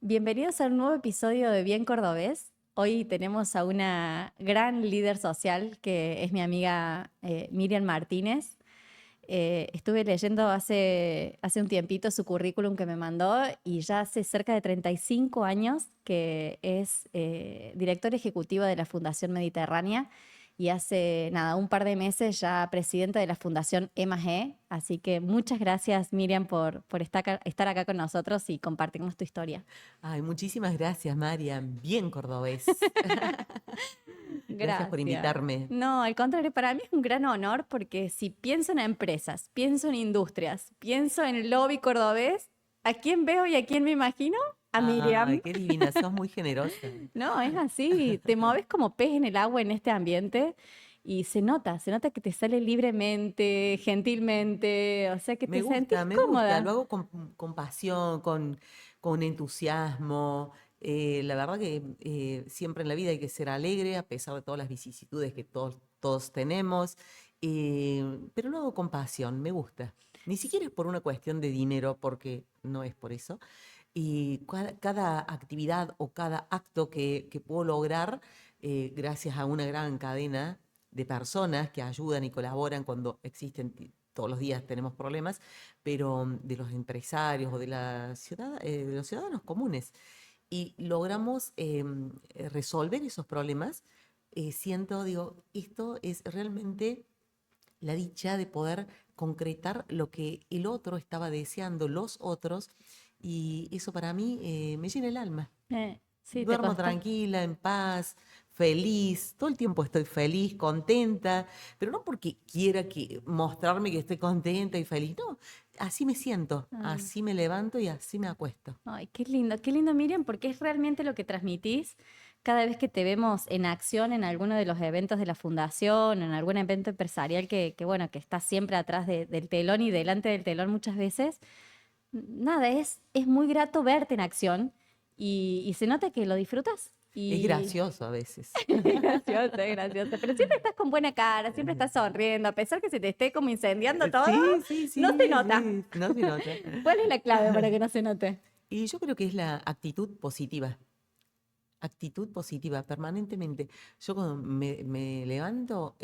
Bienvenidos a un nuevo episodio de Bien Cordobés. Hoy tenemos a una gran líder social que es mi amiga Miriam Martínez. Estuve leyendo hace un tiempito su currículum que me mandó y ya hace cerca de 35 años que es directora ejecutiva de la Fundación Mediterránea y hace nada, un par de meses ya presidenta de la Fundación E+E. Así que muchas gracias, Miriam, por estar acá con nosotros y compartirnos tu historia. Ay, muchísimas gracias, Marian. Bien cordobés. Gracias por Gracias. invitarme. No, al contrario, para mí es un gran honor porque si pienso en empresas, pienso en industrias, pienso en el lobby cordobés, ¿a quién veo y a quién me imagino? A Ay, Miriam. qué divina, sos muy generosa. No, es así, te mueves como pez en el agua en este ambiente y se nota que te sale libremente, gentilmente, o sea que te sentís Me gusta. Lo cómoda. hago con pasión, con entusiasmo. La verdad que siempre en la vida hay que ser alegre, a pesar de todas las vicisitudes que todos tenemos. Pero lo hago con pasión, me gusta. Ni siquiera es por una cuestión de dinero, porque no es por eso. Y cada actividad o cada acto que puedo lograr, gracias a una gran cadena de personas que ayudan y colaboran cuando existen, todos los días tenemos problemas, pero de los empresarios o de los ciudadanos comunes. Y logramos resolver esos problemas. Digo, esto es realmente la dicha de poder concretar lo que el otro estaba deseando, los otros, y eso para mí me llena el alma. Sí, te Duermo costó. tranquila, en paz, feliz, todo el tiempo estoy feliz, contenta, pero no porque quiera mostrarme que estoy contenta y feliz, no, así me siento, Ah. así me levanto y así me acuesto. Ay, qué lindo, Miriam, porque es realmente lo que transmitís cada vez que te vemos en acción en alguno de los eventos de la fundación, en algún evento empresarial bueno, que está siempre atrás del telón y delante del telón muchas veces. Nada, es muy grato verte en acción y se nota que lo disfrutas. Es Y gracioso a veces. es gracioso, es gracioso. Pero siempre estás con buena cara, siempre estás sonriendo, a pesar que se te esté como incendiando todo, Sí, sí, no se sí, nota. sí, no se nota. ¿Cuál es la clave para que no se note? Y yo creo que es la actitud positiva permanentemente. Yo cuando me levanto,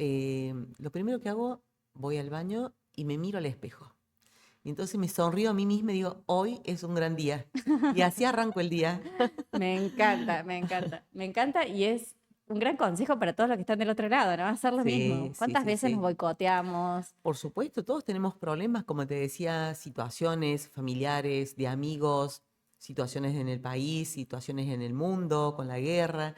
lo primero que hago, voy al baño y me miro al espejo. Y entonces me sonrío a mí misma y digo, hoy es un gran día. Y así arranco el día. Me encanta, me encanta, me encanta y es un gran consejo para todos los que están del otro lado, ¿no? Hacer lo Sí, mismo. sí, ¿Cuántas sí, veces nos sí. boicoteamos? Por supuesto, todos tenemos problemas, como te decía, situaciones familiares, de amigos, situaciones en el país, situaciones en el mundo, con la guerra,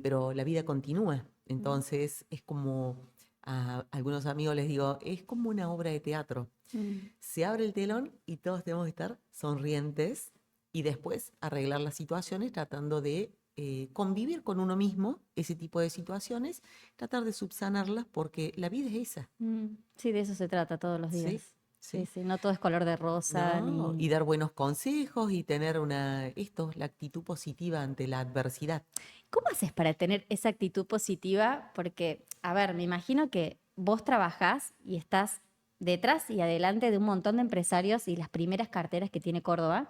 pero la vida continúa. Mm, Entonces es como, a algunos amigos les digo, es como una obra de teatro. mm. Se abre el telón y todos tenemos que estar sonrientes y después arreglar las situaciones tratando de convivir con uno mismo, ese tipo de situaciones, tratar de subsanarlas porque la vida es esa. Sí, de eso se trata todos los Sí, días. Sí, sí. sí, no todo es color de rosa No, y ni... dar buenos consejos y tener la actitud positiva ante la adversidad. ¿Cómo haces para tener esa actitud positiva? Porque, a ver, me imagino que vos trabajás y estás detrás y adelante de un montón de empresarios y las primeras carteras que tiene Córdoba.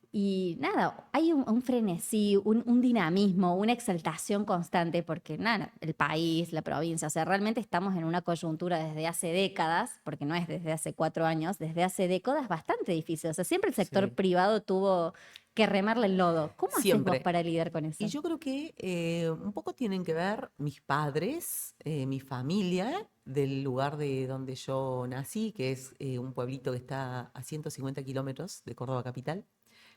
Y nada, hay un frenesí, un dinamismo, una exaltación constante, porque nada, el país, la provincia, o sea, realmente estamos en una coyuntura desde hace décadas, porque no es desde hace 4 años, desde hace décadas bastante difícil. O sea, siempre el sector Sí. privado tuvo que remarle el lodo. ¿Cómo haces vos Siempre. para lidiar con Y eso? yo creo que un poco tienen que ver mis padres, mi familia, del lugar de donde yo nací, que es un pueblito que está a 150 kilómetros de Córdoba capital,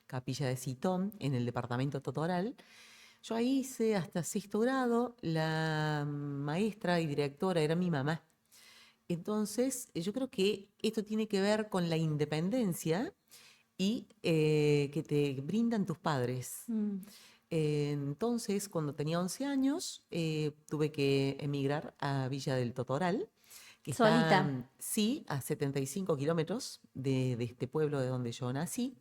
Capilla de Citón, en el departamento Totoral. Yo ahí hice hasta sexto grado, la maestra y directora era mi mamá. Entonces, yo creo que esto tiene que ver con la independencia y que te brindan tus padres. Mm. Entonces, cuando tenía 11 años, tuve que emigrar a Villa del Totoral, que está, Solita. sí, a 75 kilómetros de este pueblo de donde yo nací,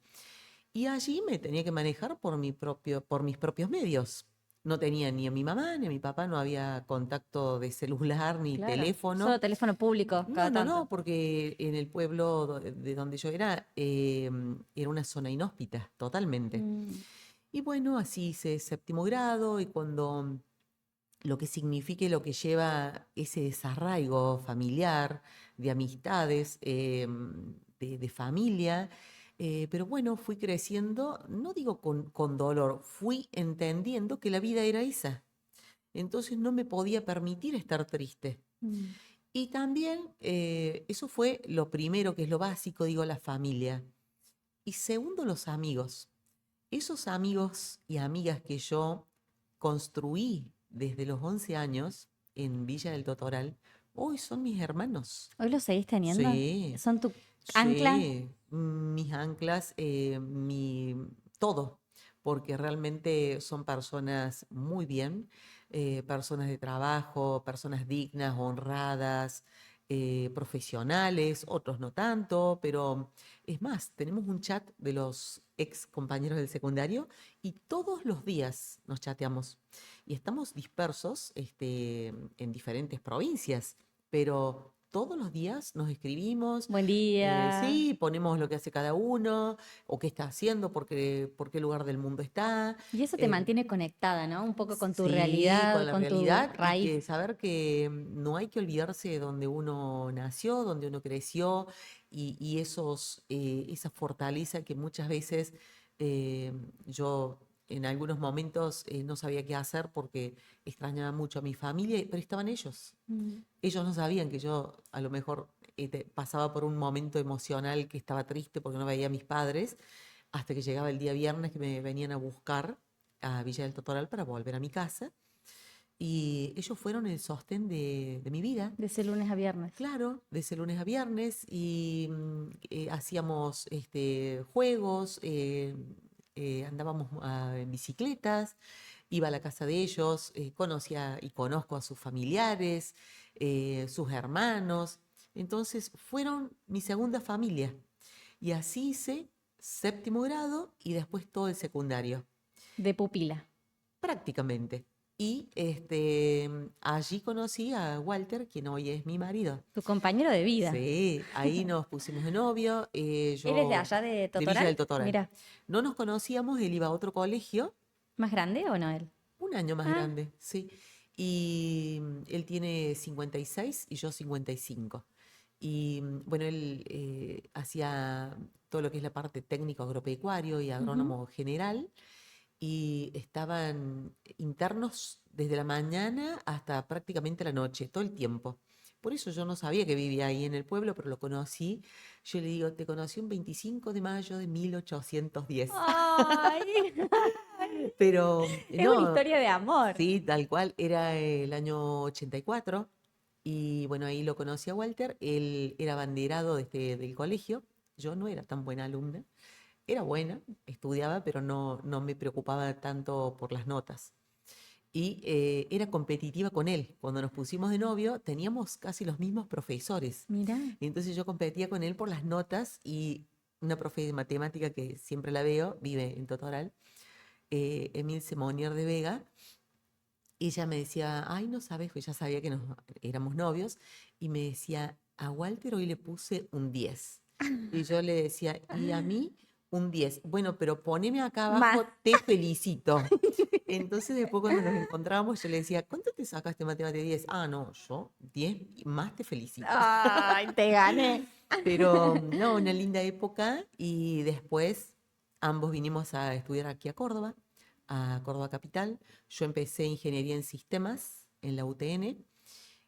y allí me tenía que manejar por mis propios medios. No tenía ni a mi mamá ni a mi papá, no había contacto de celular ni Claro. Solo teléfono. teléfono público No, cada no, tanto. no, porque en el pueblo de donde yo era una zona inhóspita, totalmente. Mm. Y bueno, así hice séptimo grado y cuando lo que significa y lo que lleva ese desarraigo familiar, de amistades, de familia. Pero bueno, fui creciendo, no digo con dolor, fui entendiendo que la vida era esa. Entonces no me podía permitir estar triste. Mm. Y también eso fue lo primero, que es lo básico, digo, la familia. Y segundo, los amigos. Esos amigos y amigas que yo construí desde los 11 años en Villa del Totoral, hoy son mis hermanos. ¿Hoy lo seguís teniendo? Sí, ¿Son tu ancla? sí, mis anclas, todo, porque realmente son personas muy bien, personas de trabajo, personas dignas, honradas, profesionales, otros no tanto, pero es más, tenemos un chat de los ex compañeros del secundario y todos los días nos chateamos y estamos dispersos en diferentes provincias, pero todos los días nos escribimos, Buen día. sí, ponemos lo que hace cada uno o qué está haciendo, por qué lugar del mundo está. Y eso te eh, mantiene conectada, ¿no? Un poco con tu Sí, con realidad, la con tu realidad y raíz. que saber que no hay que olvidarse de donde uno nació, donde uno creció y esa fortaleza que muchas veces eh, yo en algunos momentos no sabía qué hacer porque extrañaba mucho a mi familia, pero estaban ellos. Mm. Ellos no sabían que yo a lo mejor pasaba por un momento emocional que estaba triste porque no veía a mis padres, hasta que llegaba el día viernes que me venían a buscar a Villa del Totoral para volver a mi casa. Y ellos fueron el sostén de mi vida, De ese lunes a viernes. claro, de ese lunes a viernes. Y hacíamos juegos, andábamos en bicicletas, iba a la casa de ellos, conocía y conozco a sus familiares, sus hermanos. Entonces fueron mi segunda familia. Y así hice séptimo grado y después todo el secundario, De pupila. prácticamente. Y allí conocí a Walter, quien hoy es mi marido. Tu compañero de vida. Sí, ahí nos pusimos de novio, ¿Él es de yo allá de de Villa Totoral? del Totoral. Mira, No nos conocíamos, él iba a otro colegio, ¿más grande o no él? un año más Ah, grande, sí. Y él tiene 56 y yo 55. Y bueno, él hacía todo lo que es la parte técnico agropecuario y ujú. agrónomo general y estaban internos desde la mañana hasta prácticamente la noche, todo el tiempo. Por eso yo no sabía que vivía ahí en el pueblo, pero lo conocí. Yo le digo, te conocí un 25 de mayo de 1810. Ay, Pero es una no, historia de amor. sí, tal cual, era el año 84. Y bueno, ahí lo conocí a Walter. Él era abanderado del colegio. Yo no era tan buena alumna. Era buena, estudiaba, pero no me preocupaba tanto por las notas. Y era competitiva con él. Cuando nos pusimos de novio, teníamos casi los mismos profesores. Mira, Y entonces yo competía con él por las notas y una profe de matemática que siempre la veo, vive en Totoral, Emil Simonier de Vega, ella me decía, ay, no sabes, pues ya sabía que éramos novios, y me decía, a Walter hoy le puse un 10. Y yo le decía, y a mí un 10. Bueno, pero poneme acá más. abajo, te felicito. Entonces después cuando nos encontrábamos yo le decía, ¿cuánto te sacaste en matemática 10? Ah, no, yo 10 y más te felicito. Ay, te gané. Pero no, una linda época y después ambos vinimos a estudiar aquí a Córdoba Capital. Yo empecé ingeniería en sistemas en la UTN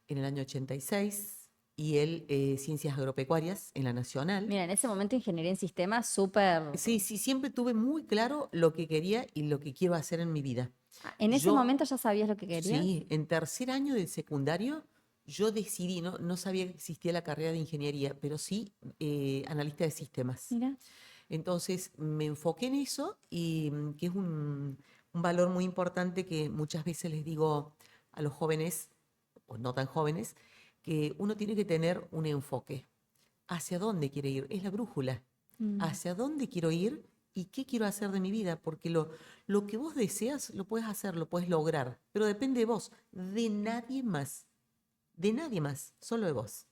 en el año 86 y él ciencias agropecuarias en la Nacional. Mira, en ese momento ingeniería en sistemas súper... Sí, sí, siempre tuve muy claro lo que quería y lo que quiero hacer en mi vida. ¿En ese Yo, momento ya sabías lo que querías? sí, en tercer año del secundario, yo decidí, no sabía que existía la carrera de ingeniería, pero sí analista de sistemas. Mira. Entonces me enfoqué en eso y que es un valor muy importante que muchas veces les digo a los jóvenes, o no tan jóvenes, que uno tiene que tener un enfoque. ¿Hacia dónde quiere ir? Es la brújula. Mm. ¿Hacia dónde quiero ir? ¿Y qué quiero hacer de mi vida? Porque lo que vos deseas lo puedes hacer, lo puedes lograr, pero depende de vos, de nadie más, solo de vos.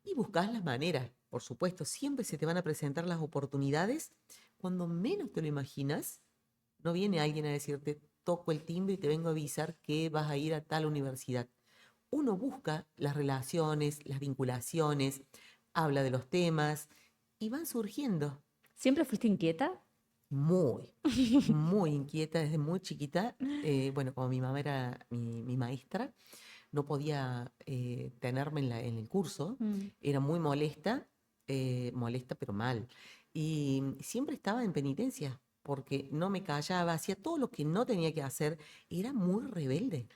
Y buscás las maneras, por supuesto, siempre se te van a presentar las oportunidades. Cuando menos te lo imaginas, no viene alguien a decirte, toco el timbre y te vengo a avisar que vas a ir a tal universidad. Uno busca las relaciones, las vinculaciones, habla de los temas y van surgiendo. ¿Siempre fuiste inquieta? Muy, muy inquieta desde muy chiquita. Bueno, como mi mamá era mi maestra, no podía tenerme en el curso, Mm. era muy molesta, molesta pero mal. Y siempre estaba en penitencia, porque no me callaba, hacía todo lo que no tenía que hacer, era muy rebelde,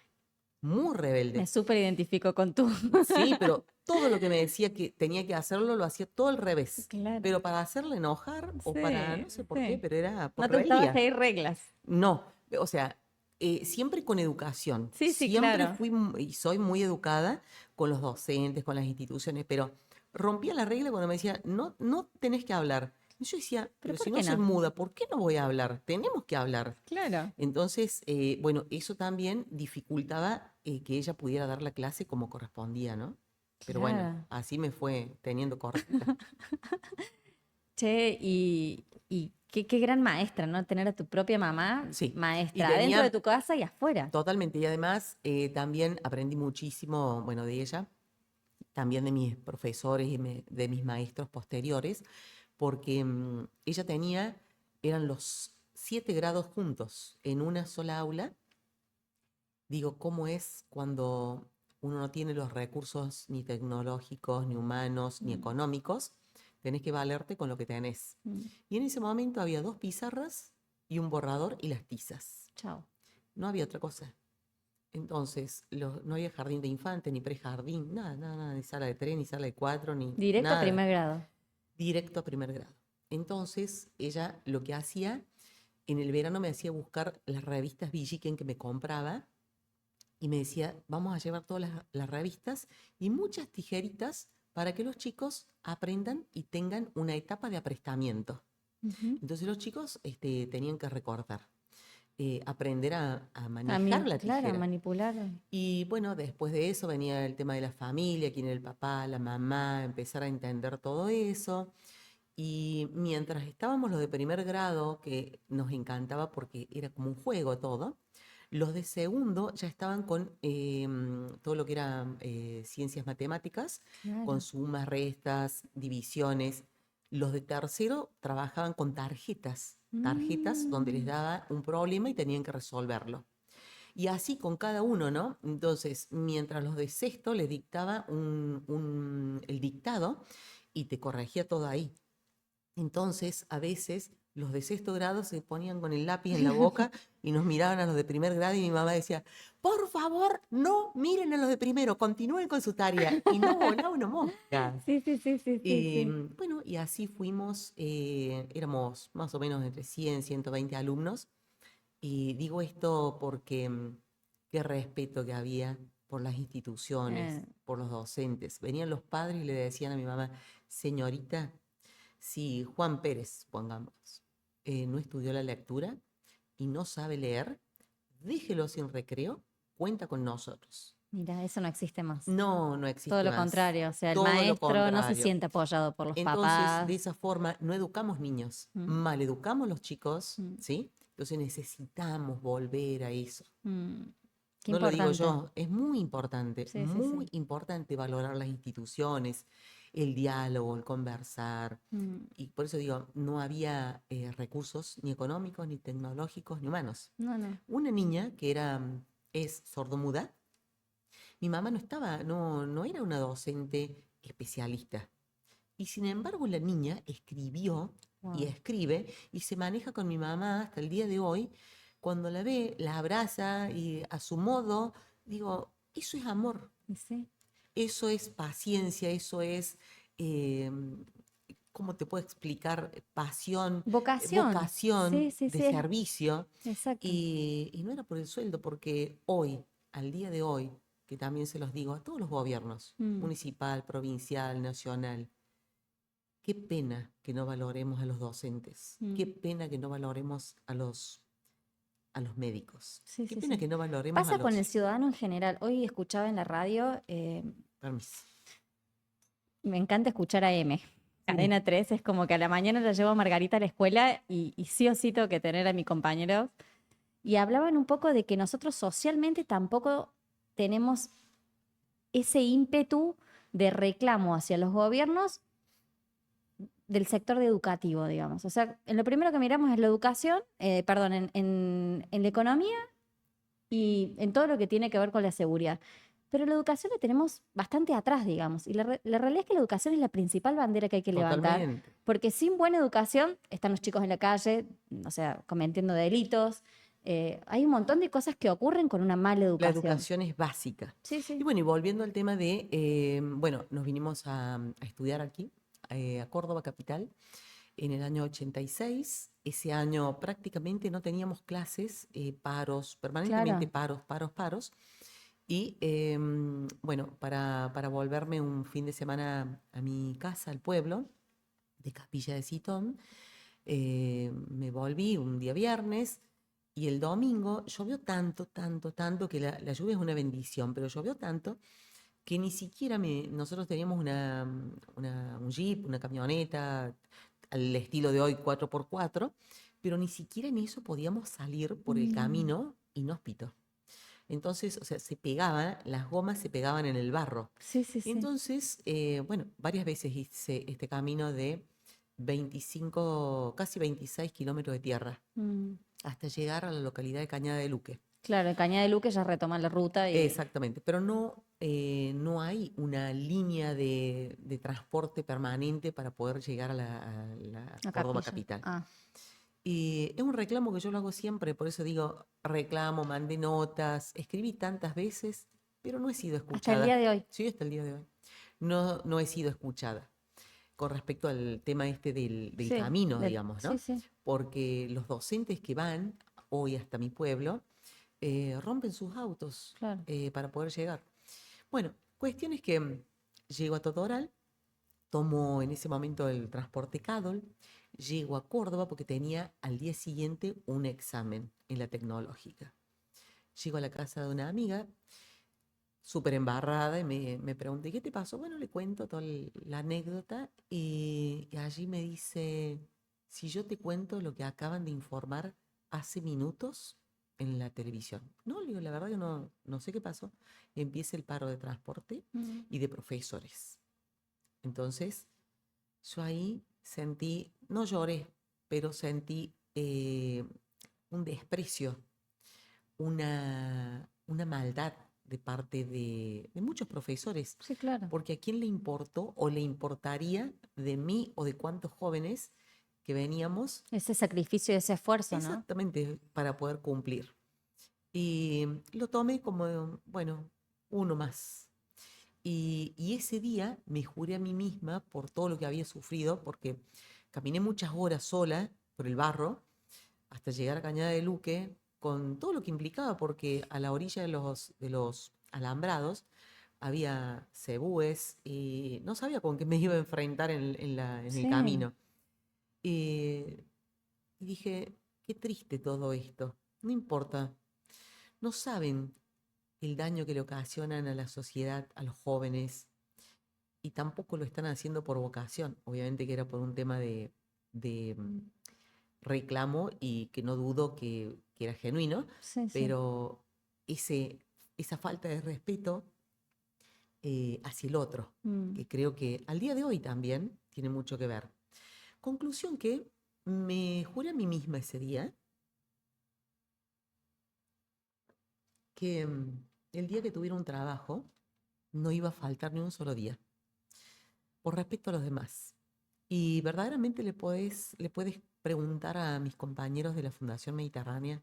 muy Me rebelde. súper identifico con tú. Sí, pero todo lo que me decía que tenía que hacerlo, lo hacía todo al revés. Claro. Pero para hacerle enojar o para, Sí, no sé por qué, sí. pero era No por te gustaba rebeldía. seguir reglas. No, o sea, siempre con educación. Sí, sí, Siempre claro. fui y soy muy educada con los docentes, con las instituciones, pero rompía la regla cuando me decía, no, no tenés que hablar. Y yo decía, ¿Pero pero por si no qué soy no? muda, ¿por qué no voy a hablar? Tenemos que hablar. Claro. Entonces, bueno, eso también dificultaba que ella pudiera dar la clase como correspondía, ¿no? Pero bueno, Claro. así me fue teniendo cortita. Che, y qué gran maestra, ¿no? Tener a tu propia mamá Sí, y maestra, dentro de tenía tu casa y afuera. totalmente, y además también aprendí muchísimo, bueno, de ella, también de mis profesores y de mis maestros posteriores, porque ella tenía, eran los 7 grados juntos en una sola aula. Digo, ¿cómo es cuando uno no tiene los recursos ni tecnológicos, ni humanos, ni Mm, económicos? Tenés que valerte con lo que tenés. mm. Y en ese momento había 2 pizarras y un borrador y las tizas. Chao. No había otra cosa. Entonces, no había jardín de infante, ni prejardín, nada, nada, nada, ni sala de 3, ni sala de 4, ni Directo a nada. primer grado. Directo a primer grado. Entonces, ella lo que hacía, en el verano me hacía buscar las revistas Villiquen que me compraba y me decía, vamos a llevar todas las revistas y muchas tijeritas para que los chicos aprendan y tengan una etapa de aprestamiento. Ujú. Entonces los chicos tenían que recortar, aprender a manejar la Claro, tijera. manipular. Y bueno, después de eso venía el tema de la familia, quién era el papá, la mamá, empezar a entender todo eso. Y mientras estábamos los de primer grado, que nos encantaba porque era como un juego todo, los de segundo ya estaban con todo lo que era ciencias matemáticas, con Claro. sumas, restas, divisiones. Los de tercero trabajaban con tarjetas, tarjetas donde les Mm. daba un problema y tenían que resolverlo. Y así con cada uno, ¿no? Entonces, mientras los de sexto les dictaba el dictado y te corregía todo ahí. Entonces, a veces los de sexto grado se ponían con el lápiz en la boca y nos miraban a los de primer grado y mi mamá decía, por favor, no miren a los de primero, continúen con su tarea. Y no volaba una mosca. Sí, sí, sí, sí, sí, Y sí. bueno, y así fuimos, éramos más o menos entre 100, 120 alumnos. Y digo esto porque qué respeto que había por las instituciones, Eh, por los docentes. Venían los padres y le decían a mi mamá, señorita, si Juan Pérez, pongamos, no estudió la lectura y no sabe leer, déjelo sin recreo, cuenta con nosotros. Mira, eso no existe más. No, no Todo existe lo más. contrario, o sea, el Todo lo maestro no se contrario. siente apoyado por los Entonces, de papás. esa forma, no educamos niños, Mm, mal educamos los chicos, mm, ¿sí? Entonces necesitamos volver a eso. mm. Qué No lo digo importante. yo, es Sí, sí, muy sí. importante valorar las instituciones, el diálogo, el conversar. Mm. Y por eso digo, no había recursos ni económicos, ni tecnológicos, ni humanos. No, no. Una niña que es sordomuda, mi mamá no estaba, no era una docente especialista. Y sin embargo, la niña escribió y Wow. escribe y se maneja con mi mamá hasta el día de hoy. Cuando la ve, la abraza y a su modo, digo, eso es amor, ¿Y sí? eso es paciencia, eso es, eh, ¿cómo te puedo explicar? Pasión, Vocación. Sí, vocación sí, de sí. servicio. Exacto. Y no era por el sueldo, porque hoy, al día de hoy, que también se los digo a todos los gobiernos, Mm. municipal, provincial, nacional, qué pena que no valoremos a los docentes, qué pena que no valoremos a los médicos, Sí, qué sí, pena sí. que no valoremos a Pasa con el los... ciudadano en general. Hoy escuchaba en la radio, Permiso. me encanta escuchar a M. Sí, Cadena 3 es como que a la mañana la llevo a Margarita a la escuela y sí o sí tengo que tener a mi compañero. Y hablaban un poco de que nosotros socialmente tampoco tenemos ese ímpetu de reclamo hacia los gobiernos del sector de educativo, digamos. O sea, en lo primero que miramos es la educación, perdón, en la economía y en todo lo que tiene que ver con la seguridad. Pero la educación la tenemos bastante atrás, digamos. Y la realidad es que la educación es la principal bandera que hay que levantar, totalmente. porque sin buena educación están los chicos en la calle, o sea, cometiendo delitos. Hay un montón de cosas que ocurren con una mala La educación. educación es básica. Sí, Y sí, bueno, y volviendo al tema de, bueno, nos vinimos a estudiar aquí, a Córdoba capital, en el año 86. Ese año prácticamente no teníamos clases, paros, permanentemente claro. paros, paros, paros. Y bueno, para volverme un fin de semana a mi casa, al pueblo de Capilla de Sitón, me volví un día viernes y el domingo llovió tanto, tanto, tanto, que la lluvia es una bendición, pero llovió tanto que ni siquiera nosotros teníamos un jeep, una camioneta, al estilo de hoy 4x4, pero ni siquiera en eso podíamos salir por el Mm, camino inhóspito. Entonces, o sea, las gomas se pegaban en el barro. sí, sí, sí. Entonces, bueno, varias veces hice este camino de 25, casi 26 kilómetros de tierra, Mm. hasta llegar a la localidad de Cañada de Luque. Claro, en Cañada de Luque ya retoman la ruta y Exactamente, pero no, no hay una línea de transporte permanente para poder llegar a la a Córdoba Capilla. capital. Ah, Y es un reclamo que yo lo hago siempre, por eso digo, reclamo, mandé notas, escribí tantas veces, pero no he sido hasta el día escuchada. de hoy. Sí, hasta el día de hoy. No, no he sido escuchada con respecto al tema este del Sí, camino, digamos, sí, ¿no? sí, Porque los docentes que van hoy hasta mi pueblo rompen sus autos claro. para poder llegar. Bueno, cuestión es que llego a Totoral, tomo en ese momento el transporte Cadol, llego a Córdoba porque tenía al día siguiente un examen en la tecnológica. Llego a la casa de una amiga, súper embarrada, y me pregunté, ¿qué te pasó? Bueno, le cuento toda la anécdota y allí me dice, si yo te cuento lo que acaban de informar hace minutos en la televisión. No, le digo, la verdad que no, no sé qué pasó. Empieza el paro de transporte Mm. y de profesores. Entonces, yo ahí sentí, no lloré, pero sentí un desprecio, una maldad de parte de muchos profesores, Sí, claro. porque a quién le importó o le importaría de mí o de cuántos jóvenes que veníamos Ese sacrificio y ese esfuerzo, ¿no? exactamente para poder cumplir. Y lo tomé como, bueno, uno más. Y ese día me juré a mí misma por todo lo que había sufrido, porque caminé muchas horas sola por el barro hasta llegar a Cañada de Luque, con todo lo que implicaba, porque a la orilla de los alambrados había cebúes y no sabía con qué me iba a enfrentar en el Sí. camino. Y dije, qué triste todo esto. No importa, no saben el daño que le ocasionan a la sociedad, a los jóvenes, y tampoco lo están haciendo por vocación. Obviamente que era por un tema de reclamo y que no dudo que era genuino, Sí, sí. pero ese, esa falta de respeto hacia el otro, Mm. que creo que al día de hoy también tiene mucho que ver. Conclusión que me juré a mí misma ese día que el día que tuviera un trabajo no iba a faltar ni un solo día, por respeto a los demás. Y verdaderamente le puedes preguntar a mis compañeros de la Fundación Mediterránea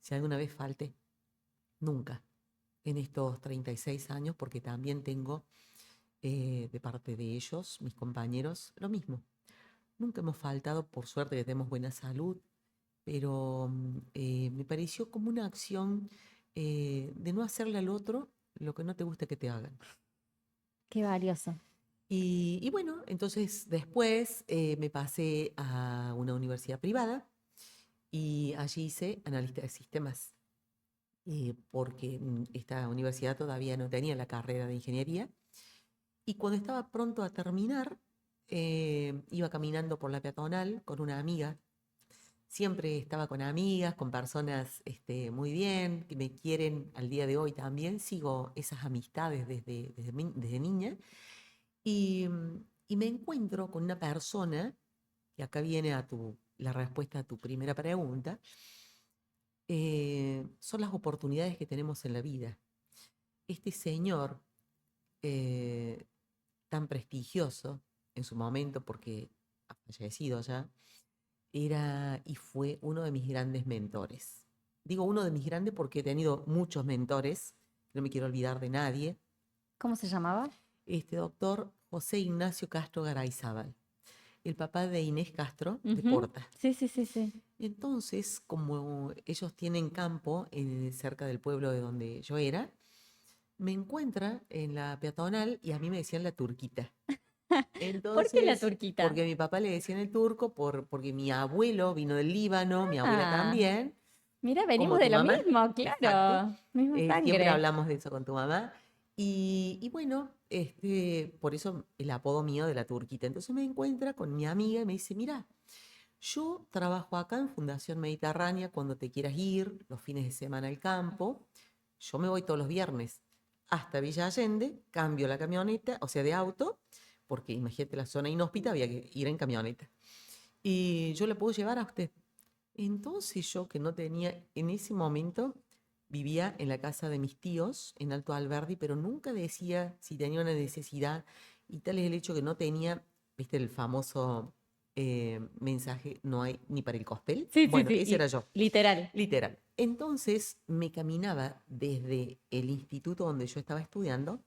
si alguna vez falte. Nunca. En estos 36 años, porque también tengo de parte de ellos, mis compañeros, lo mismo. Nunca hemos faltado, por suerte que tenemos buena salud, pero me pareció como una acción de no hacerle al otro lo que no te gusta que te hagan. Qué valioso. Y bueno, entonces después me pasé a una universidad privada y allí hice analista de sistemas, porque esta universidad todavía no tenía la carrera de ingeniería. Y cuando estaba pronto a terminar, iba caminando por la peatonal con una amiga. Siempre estaba con amigas, con personas muy bien, que me quieren al día de hoy también. Sigo esas amistades desde niña. Y me encuentro con una persona, y acá viene la respuesta a tu primera pregunta, son las oportunidades que tenemos en la vida. Este señor eh, tan prestigioso en su momento, porque ha fallecido ya, era y fue uno de mis grandes mentores. Digo uno de mis grandes porque he tenido muchos mentores, no me quiero olvidar de nadie. ¿Cómo se llamaba? Este doctor José Ignacio Castro Garayzábal, el papá de Inés Castro de Ujú. Porta. Sí, sí, sí, sí. Entonces, como ellos tienen campo cerca del pueblo de donde yo era, me encuentra en la peatonal y a mí me decían la turquita. ¿Por qué la Entonces, turquita? porque a mi papá le decían el turco, porque mi abuelo vino del Líbano, mi abuela Ah, también, mira, venimos como de tu lo mamá, mismo, exacto. claro. Misma Siempre sangre. hablamos de eso con tu mamá. Y bueno, por eso el apodo mío de la turquita. Entonces me encuentra con mi amiga y me dice, mira, yo trabajo acá en Fundación Mediterránea cuando te quieras ir, los fines de semana al campo. Yo me voy todos los viernes hasta Villa Allende, cambio la camioneta, o sea, de auto, porque imagínate la zona inhóspita, había que ir en camioneta. Y yo la puedo llevar a usted. Entonces yo, que no tenía, en ese momento vivía en la casa de mis tíos en Alto Alberdi, pero nunca decía si tenía una necesidad, y tal es el hecho que no tenía, viste, el famoso mensaje, no hay ni para el cospel. Sí, sí, Bueno, sí, ese era yo, literal. literal. Entonces me caminaba desde el instituto donde yo estaba estudiando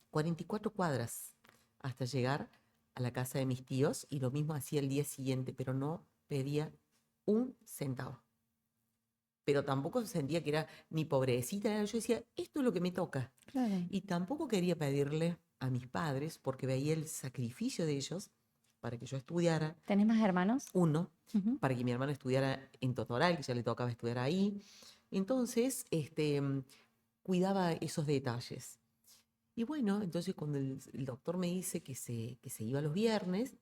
44 cuadras hasta llegar a la casa de mis tíos, y lo mismo hacía el día siguiente, pero no pedía un centavo. Pero tampoco sentía que era ni pobrecita, yo decía, esto es lo que me toca. Claro. Y tampoco quería pedirle a mis padres, porque veía el sacrificio de ellos para que yo estudiara. ¿Tenés más hermanos? Uno, Ujú. para que mi hermano estudiara en Totoral, que ya le tocaba estudiar ahí. Entonces, cuidaba esos detalles. Y bueno, entonces cuando el doctor me dice que se iba los viernes,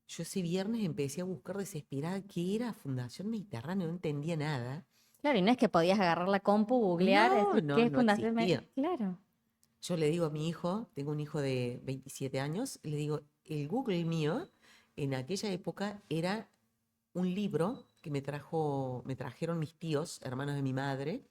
yo ese viernes empecé a buscar desesperada qué era Fundación Mediterránea, no entendía nada. Claro, y no es que podías agarrar la compu, googlear, No, decir, no, ¿qué es no Fundación existía. Claro. Yo le digo a mi hijo, tengo un hijo de 27 años, le digo, el Google mío en aquella época era un libro que me trajeron mis tíos, hermanos de mi madre,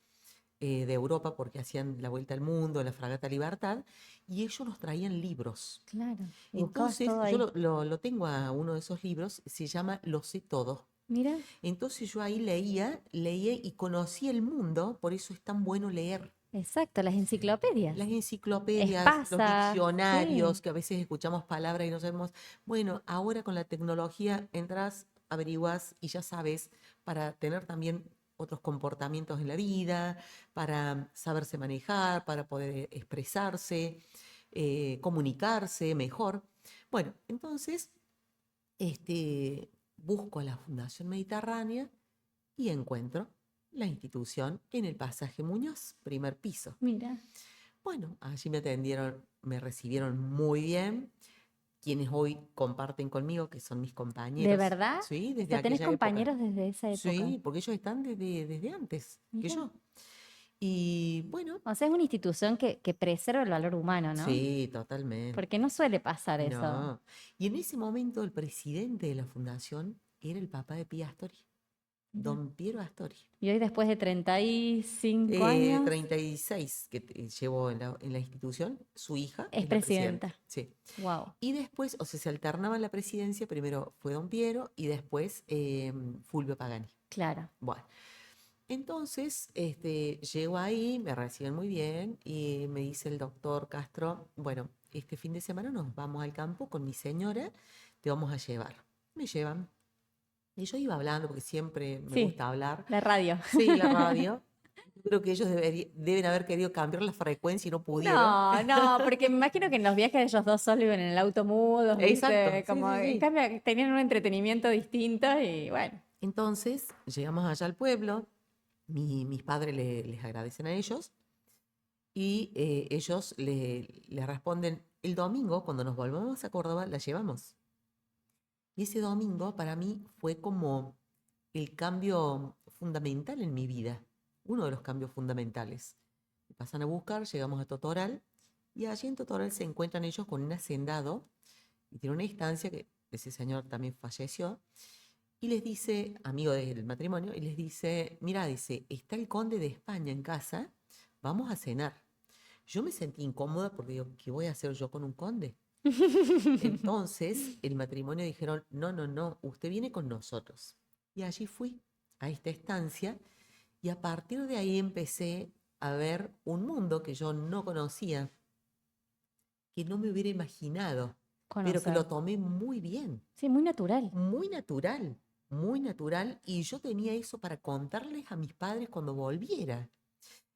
de Europa, porque hacían la vuelta al mundo, la Fragata Libertad, y ellos nos traían libros. Claro. Y buscabas Entonces, todo yo ahí. lo tengo a uno de esos libros, se llama Lo sé todo. Mira, Entonces yo ahí leía y conocí el mundo, por eso es tan bueno leer. exacto, las enciclopedias. Las enciclopedias, los Espasa, sí. diccionarios, que a veces escuchamos palabras y no sabemos. Bueno, ahora con la tecnología entras, averiguas y ya sabes, para tener también otros comportamientos en la vida, para saberse manejar, para poder expresarse, comunicarse mejor. Bueno, entonces busco a la Fundación Mediterránea y encuentro la institución en el pasaje Muñoz, primer piso. Mira. Bueno, allí me atendieron, me recibieron muy bien. Quienes hoy comparten conmigo, que son mis ¿De compañeros, verdad? ¿sí? O Desde sea, tenés aquella época. compañeros desde esa época. Sí, porque ellos están desde antes que Mira. yo. Y bueno, O sea, es una institución que preserva el valor humano, ¿no? sí, totalmente. Porque no suele pasar eso. No. Y en ese momento el presidente de la fundación era el papá de Pía Astori, Mira. don Piero Astori. Y hoy, después de 35 años, 36 que llevo en la institución, su hija es es la presidenta. presidenta. Sí. Wow. Y después, o sea, se alternaba en la presidencia, primero fue don Piero y después Fulvio Pagani. Claro. Bueno, entonces llego ahí, me reciben muy bien y me dice el doctor Castro, bueno, este fin de semana nos vamos al campo con mi señora, te vamos a llevar. Me llevan. Y yo iba hablando, porque siempre me Sí, gusta hablar. la radio. Sí, la radio. Yo creo que ellos deben haber querido cambiar la frecuencia y no pudieron. No, no, porque me imagino que en los viajes ellos dos solo iban en el auto mudos, Exacto, ¿viste? sí, Como, sí, en sí. cambio, tenían un entretenimiento distinto y bueno. Entonces, llegamos allá al pueblo, mis padres les agradecen a ellos y ellos le responden, el domingo, cuando nos volvamos a Córdoba, la llevamos. Y ese domingo para mí fue como el cambio fundamental en mi vida, uno de los cambios fundamentales. Me pasan a buscar, llegamos a Totoral y allí en Totoral se encuentran ellos con un hacendado y tiene una instancia que ese señor también falleció y les dice, amigo del matrimonio, y les dice, mira, dice, está el conde de España en casa, vamos a cenar. Yo me sentí incómoda porque digo, ¿qué voy a hacer yo con un conde? Entonces el matrimonio dijeron, no, no, no, usted viene con nosotros. Y allí fui a esta estancia y a partir de ahí empecé a ver un mundo que yo no conocía, que no me hubiera imaginado, pero que Conocer. lo tomé muy bien, Sí, muy natural. muy natural, muy natural. Y yo tenía eso para contarles a mis padres cuando volviera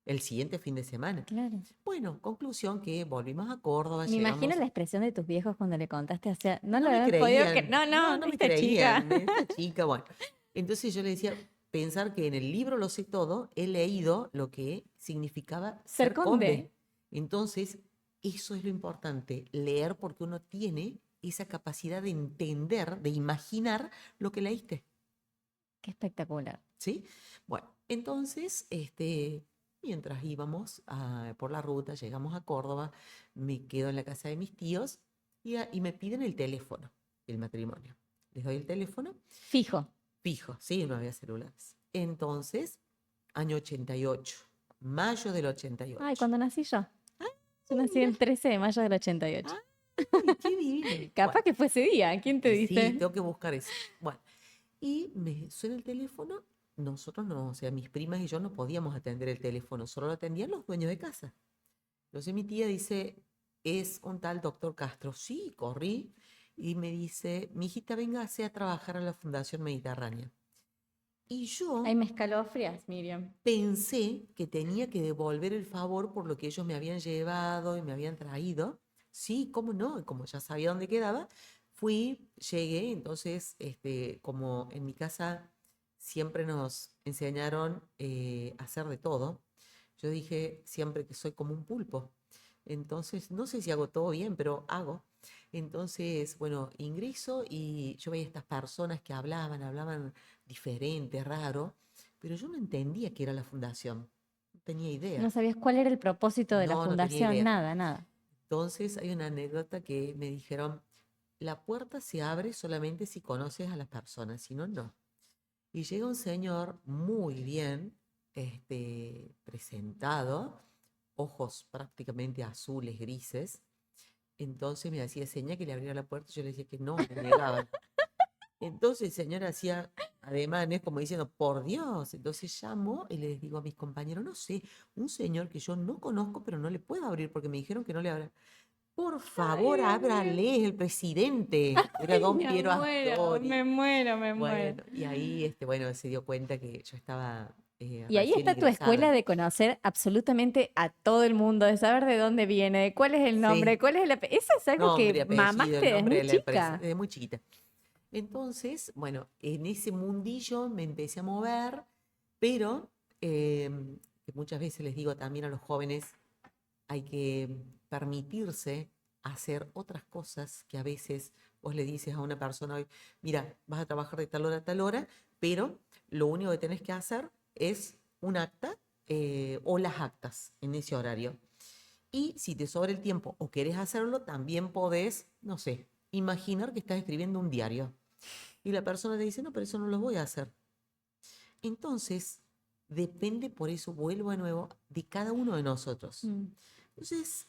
el siguiente fin de semana. Claro. Bueno, conclusión que volvimos a Córdoba, Me imagino llegamos. la expresión de tus viejos cuando le contaste, o sea, no lo No me habían podido que creían, no, no, no, no me esta chica. creían, esta chica, bueno. Entonces yo le decía, pensar que en el libro lo sé todo, he leído lo que significaba Ser ser conde. conde. Entonces, eso es lo importante, leer porque uno tiene esa capacidad de entender, de imaginar lo que leíste, Qué espectacular. ¿sí? Bueno, entonces, mientras íbamos por la ruta, llegamos a Córdoba, me quedo en la casa de mis tíos y me piden el teléfono del matrimonio. Les doy el teléfono, Fijo. fijo, sí, no había celulares. Entonces, año 88, mayo del Ay, 88. cuando nací yo. Yo Ay, nací mira, el 13 de mayo del 88. ay, qué divino. Bueno, Capaz que fue ese día. ¿Quién te y sí, dice? tengo que buscar eso. Bueno, y me suena el teléfono. Nosotros no, o sea, mis primas y yo no podíamos atender el teléfono, solo lo atendían los dueños de casa. Entonces mi tía dice, es un tal doctor Castro. Sí, corrí y me dice, mi hijita, véngase a trabajar a la Fundación Mediterránea. Y Ay, yo me escalofrías, Miriam. pensé que tenía que devolver el favor por lo que ellos me habían llevado y me habían traído. Sí, cómo no, y como ya sabía dónde quedaba, fui, llegué, entonces, como en mi casa siempre nos enseñaron a hacer de todo, yo dije siempre que soy como un pulpo. Entonces, no sé si hago todo bien, pero hago. Entonces, bueno, ingreso y yo veía estas personas que hablaban diferente, raro, pero yo no entendía qué era la fundación. No tenía No idea. sabías cuál era el propósito de la No, no tenía fundación, idea. nada, nada. Entonces hay una anécdota que me dijeron, la puerta se abre solamente si conoces a las personas, si no, no. Y llega un señor muy bien, presentado, ojos prácticamente azules, grises. Entonces me hacía seña que le abriera la puerta y yo le decía que no, me negaban. Entonces el señor hacía ademanes como diciendo, por Dios. Entonces llamo y les digo a mis compañeros, no sé, un señor que yo no conozco, pero no le puedo abrir porque me dijeron que no le abra. Por Ay, favor, Dios mío. ábrale, es el presidente. Era Ay, don me Piero muero, me Astori. muero, me muero. Bueno, y ahí, bueno, se dio cuenta que yo estaba Y ahí recién está tu escuela ingresada. de conocer absolutamente a todo el mundo, de saber de dónde viene, de cuál es el nombre, Sí, cuál es el Eso es algo nombre, que apellido, mamaste el desde nombre muy de la empresa, chica. desde muy chiquita. Entonces, bueno, en ese mundillo me empecé a mover, pero que muchas veces les digo también a los jóvenes, hay que permitirse hacer otras cosas que a veces vos le dices a una persona hoy, mira, vas a trabajar de tal hora a tal hora, pero lo único que tenés que hacer es un acta o las actas en ese horario. Y si te sobra el tiempo o querés hacerlo, también podés, no sé, imaginar que estás escribiendo un diario. Y la persona te dice, no, pero eso no lo voy a hacer. Entonces, depende, por eso vuelvo de nuevo, de cada uno de nosotros. Mm. Entonces,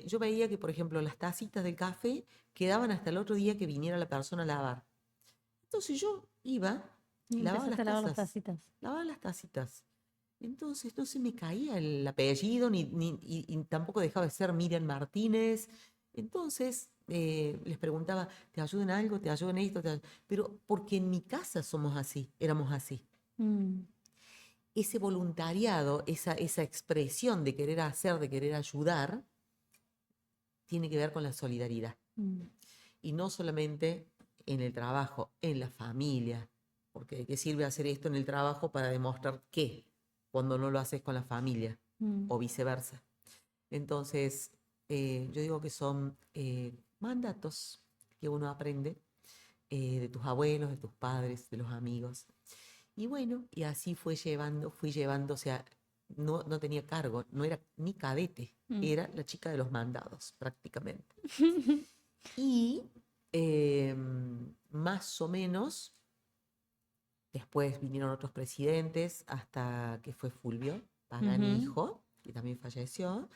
yo veía que, por ejemplo, las tacitas del café quedaban hasta el otro día que viniera la persona a lavar. Entonces yo iba, Y lavaba empezaste las a lavar las tazas, tacitas. lavaba las tacitas. Entonces no se me caía el apellido, y tampoco dejaba de ser Miriam Martínez. Entonces les preguntaba, ¿te ayudo en algo? ¿Te ayudo en esto? Pero porque en mi casa somos así, éramos así. Mm. ese voluntariado, esa expresión de querer hacer, de querer ayudar, tiene que ver con la solidaridad. Y no solamente en el trabajo, en la familia. Porque ¿de qué sirve hacer esto en el trabajo para demostrar qué? Cuando no lo haces con la familia o viceversa. Entonces, yo digo que son mandatos que uno aprende de tus abuelos, de tus padres, de los amigos. Y bueno, y así fui llevando, o sea, no tenía cargo, no era ni cadete, era la chica de los mandados, prácticamente. Y más o menos, después vinieron otros presidentes, hasta que fue Fulvio Pagani, hijo, que también falleció,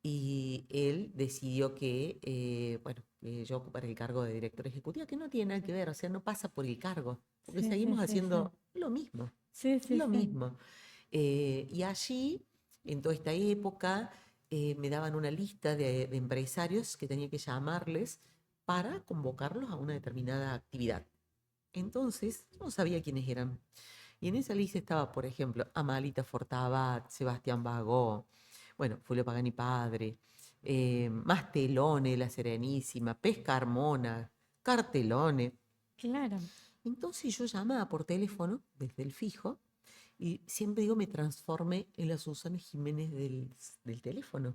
y él decidió que, bueno, yo ocupara el cargo de director ejecutivo, que no tiene nada que ver, o sea, no pasa por el cargo, porque Sí, seguimos sí, sí, haciendo lo mismo, sí, sí, lo sí. mismo. Y allí, en toda esta época, me daban una lista de empresarios que tenía que llamarles para convocarlos a una determinada actividad. Entonces, no sabía quiénes eran. Y en esa lista estaba, por ejemplo, Amalita Fortabat, Sebastián Bagó, bueno, Fulvio Pagani padre, Mastelone, La Serenísima, Pesca Carmona, Cartelone. Claro. Entonces yo llamaba por teléfono desde el fijo y siempre digo me transformé en la Susana Jiménez del teléfono.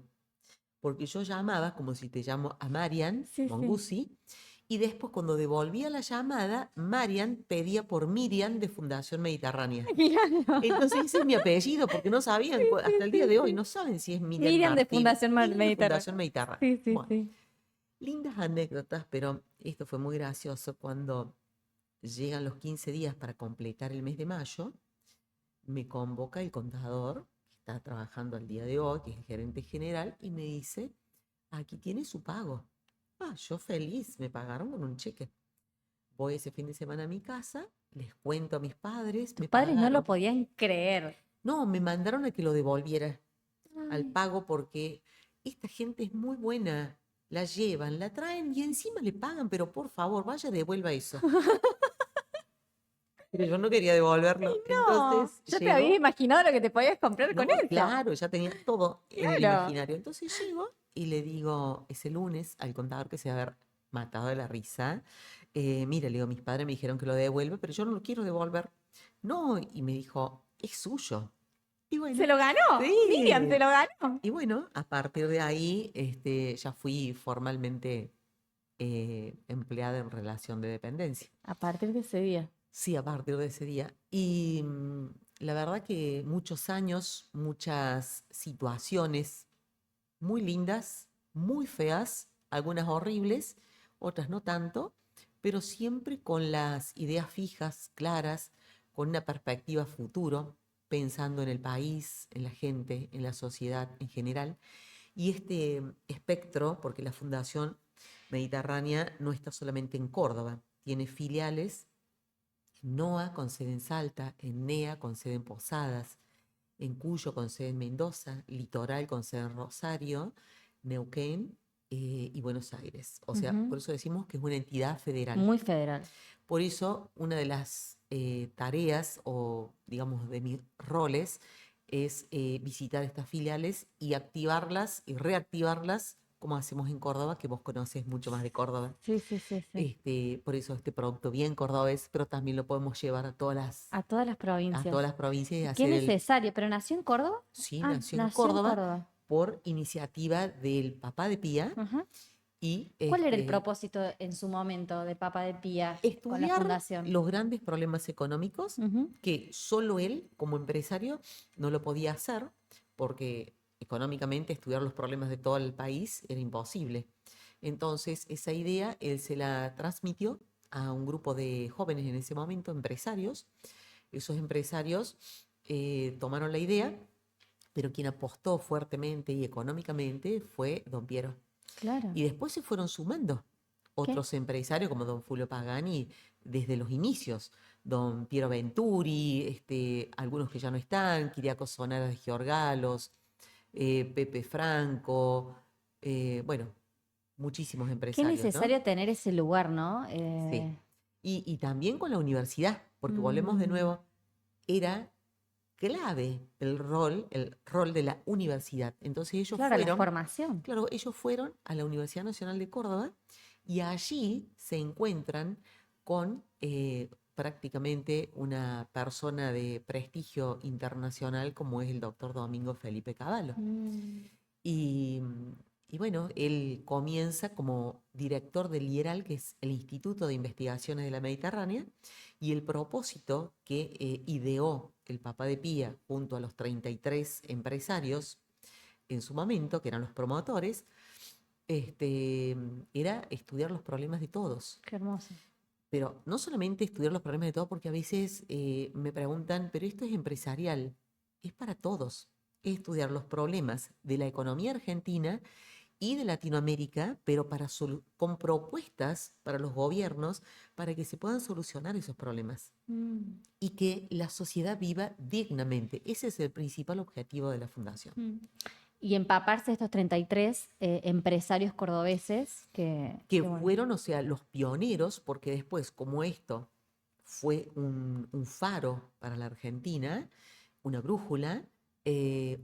Porque yo llamaba como si te llamo a Marian Sí, sí. Mongusi y después cuando devolvía la llamada, Marian pedía por Miriam de Fundación Mediterránea. Claro. Entonces ese es mi apellido, porque no sabían, Sí, sí, hasta el día sí, de hoy, sí. no saben si es Miriam Miriam de Martínez. Fundación Miriam de Fundación Mediterránea. Mediterránea. Sí, sí, Bueno, sí. lindas anécdotas, pero esto fue muy gracioso cuando llegan los 15 días para completar el mes de mayo, me convoca el contador, que está trabajando al día de hoy, que es el gerente general, y me dice, aquí tiene su pago. Ah, yo feliz, me pagaron con un cheque. Voy ese fin de semana a mi casa, les cuento a mis padres, Tus me padres no lo pagaron. podían creer. No, me mandaron a que lo devolviera al Ay, pago porque esta gente es muy buena. La llevan, la traen y encima le pagan, pero por favor, vaya, devuelva eso. Pero yo no quería devolverlo. no, Entonces ya te habías llego, imaginado lo que te podías comprar con no, eso. claro, ya tenía todo en el Claro. imaginario. Entonces llego y le digo ese lunes al contador que se va a haber matado de la risa. Mira, le digo, mis padres me dijeron que lo devuelve, pero yo no lo quiero devolver. No, y me dijo, es suyo. Y Se bueno, lo ganó. Miriam se sí. lo ganó. Y bueno, a partir de ahí ya fui formalmente empleada en relación de dependencia. A partir de ese día. Sí, a partir de ese día. Y la verdad que muchos años, muchas situaciones muy lindas, muy feas, algunas horribles, otras no tanto, pero siempre con las ideas fijas, claras, con una perspectiva futuro, pensando en el país, en la gente, en la sociedad en general. Y este espectro, porque la Fundación Mediterránea no está solamente en Córdoba, tiene filiales en NOA con sede en Salta, en NEA con sede en Posadas, en Cuyo con sede en Mendoza, Litoral con sede en Rosario, Neuquén y Buenos Aires. O sea, Ujú. por eso decimos que es una entidad federal. Muy federal. Por eso, una de las tareas o, digamos, de mis roles es visitar estas filiales y activarlas y reactivarlas, como hacemos en Córdoba, que vos conocés mucho más de Córdoba. Sí, sí, sí, sí. Por eso este producto bien cordobés, pero también lo podemos llevar A todas las a provincias. todas las provincias y Y qué hacer el... necesario. ¿Pero nació en Córdoba? Sí, Ah, nació en nació en Córdoba Córdoba. por iniciativa del papá de Pía Ajá. y ¿Cuál era el propósito en su momento de Papa de Pía con la estudiar fundación? los grandes problemas económicos Ujú. que solo él, como empresario, no lo podía hacer porque económicamente estudiar los problemas de todo el país era imposible. Entonces, esa idea él se la transmitió a un grupo de jóvenes en ese momento, empresarios. Esos empresarios tomaron la idea, pero quien apostó fuertemente y económicamente fue don Piero. Claro. Y después se fueron sumando ¿Qué? otros empresarios como don Fulvio Pagani desde los inicios, don Piero Venturi, algunos que ya no están, Kiriakos Sonara de Giorgalos, Pepe Franco, bueno, muchísimos Qué empresarios, ¿no? necesario tener ese lugar, ¿no? Sí. Y también con la universidad, porque volvemos de Mm, nuevo, era clave el rol de la universidad. Entonces ellos Claro, la fueron, formación. claro, ellos fueron a la Universidad Nacional de Córdoba y allí se encuentran con prácticamente una persona de prestigio internacional como es el doctor Domingo Felipe Cavallo. Mm, Y, y bueno, él comienza como director del IERAL, que es el Instituto de Investigaciones de la Mediterránea, y el propósito que ideó el Papa de Pía junto a los 33 empresarios en su momento, que eran los promotores, era estudiar los problemas de todos. qué hermoso. Pero no solamente estudiar los problemas de todos, porque a veces me preguntan, pero esto es empresarial, es para todos. Es estudiar los problemas de la economía argentina y de Latinoamérica, pero con propuestas para los gobiernos para que se puedan solucionar esos problemas Mm, y que la sociedad viva dignamente. Ese es el principal objetivo de la fundación. mm. Y empaparse de estos 33 empresarios cordobeses Que bueno. fueron, o sea, los pioneros, porque después, como esto fue un faro para la Argentina, una brújula,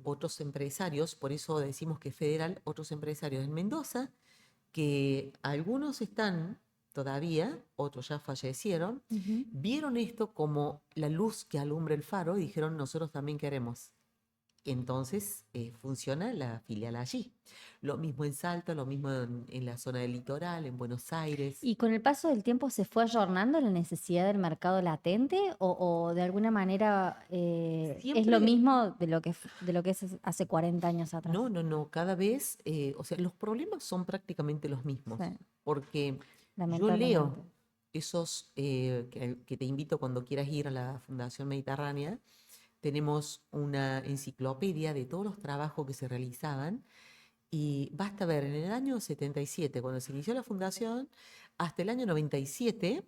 otros empresarios, por eso decimos que federal, otros empresarios en Mendoza, que algunos están todavía, otros ya fallecieron, Ujú. vieron esto como la luz que alumbra el faro y dijeron, nosotros también queremos. Entonces funciona la filial allí. Lo mismo en Salta, lo mismo en la zona del litoral, en Buenos Aires. ¿Y con el paso del tiempo se fue ayornando la necesidad del mercado latente o de alguna manera es lo Siempre, mismo de lo que es hace 40 años atrás? no, no, no, cada vez, o sea, los problemas son prácticamente los mismos, Sí, porque yo lamentablemente. leo esos que te invito cuando quieras ir a la Fundación Mediterránea. Tenemos una enciclopedia de todos los trabajos que se realizaban y basta ver en el año 77, cuando se inició la fundación, hasta el año 97,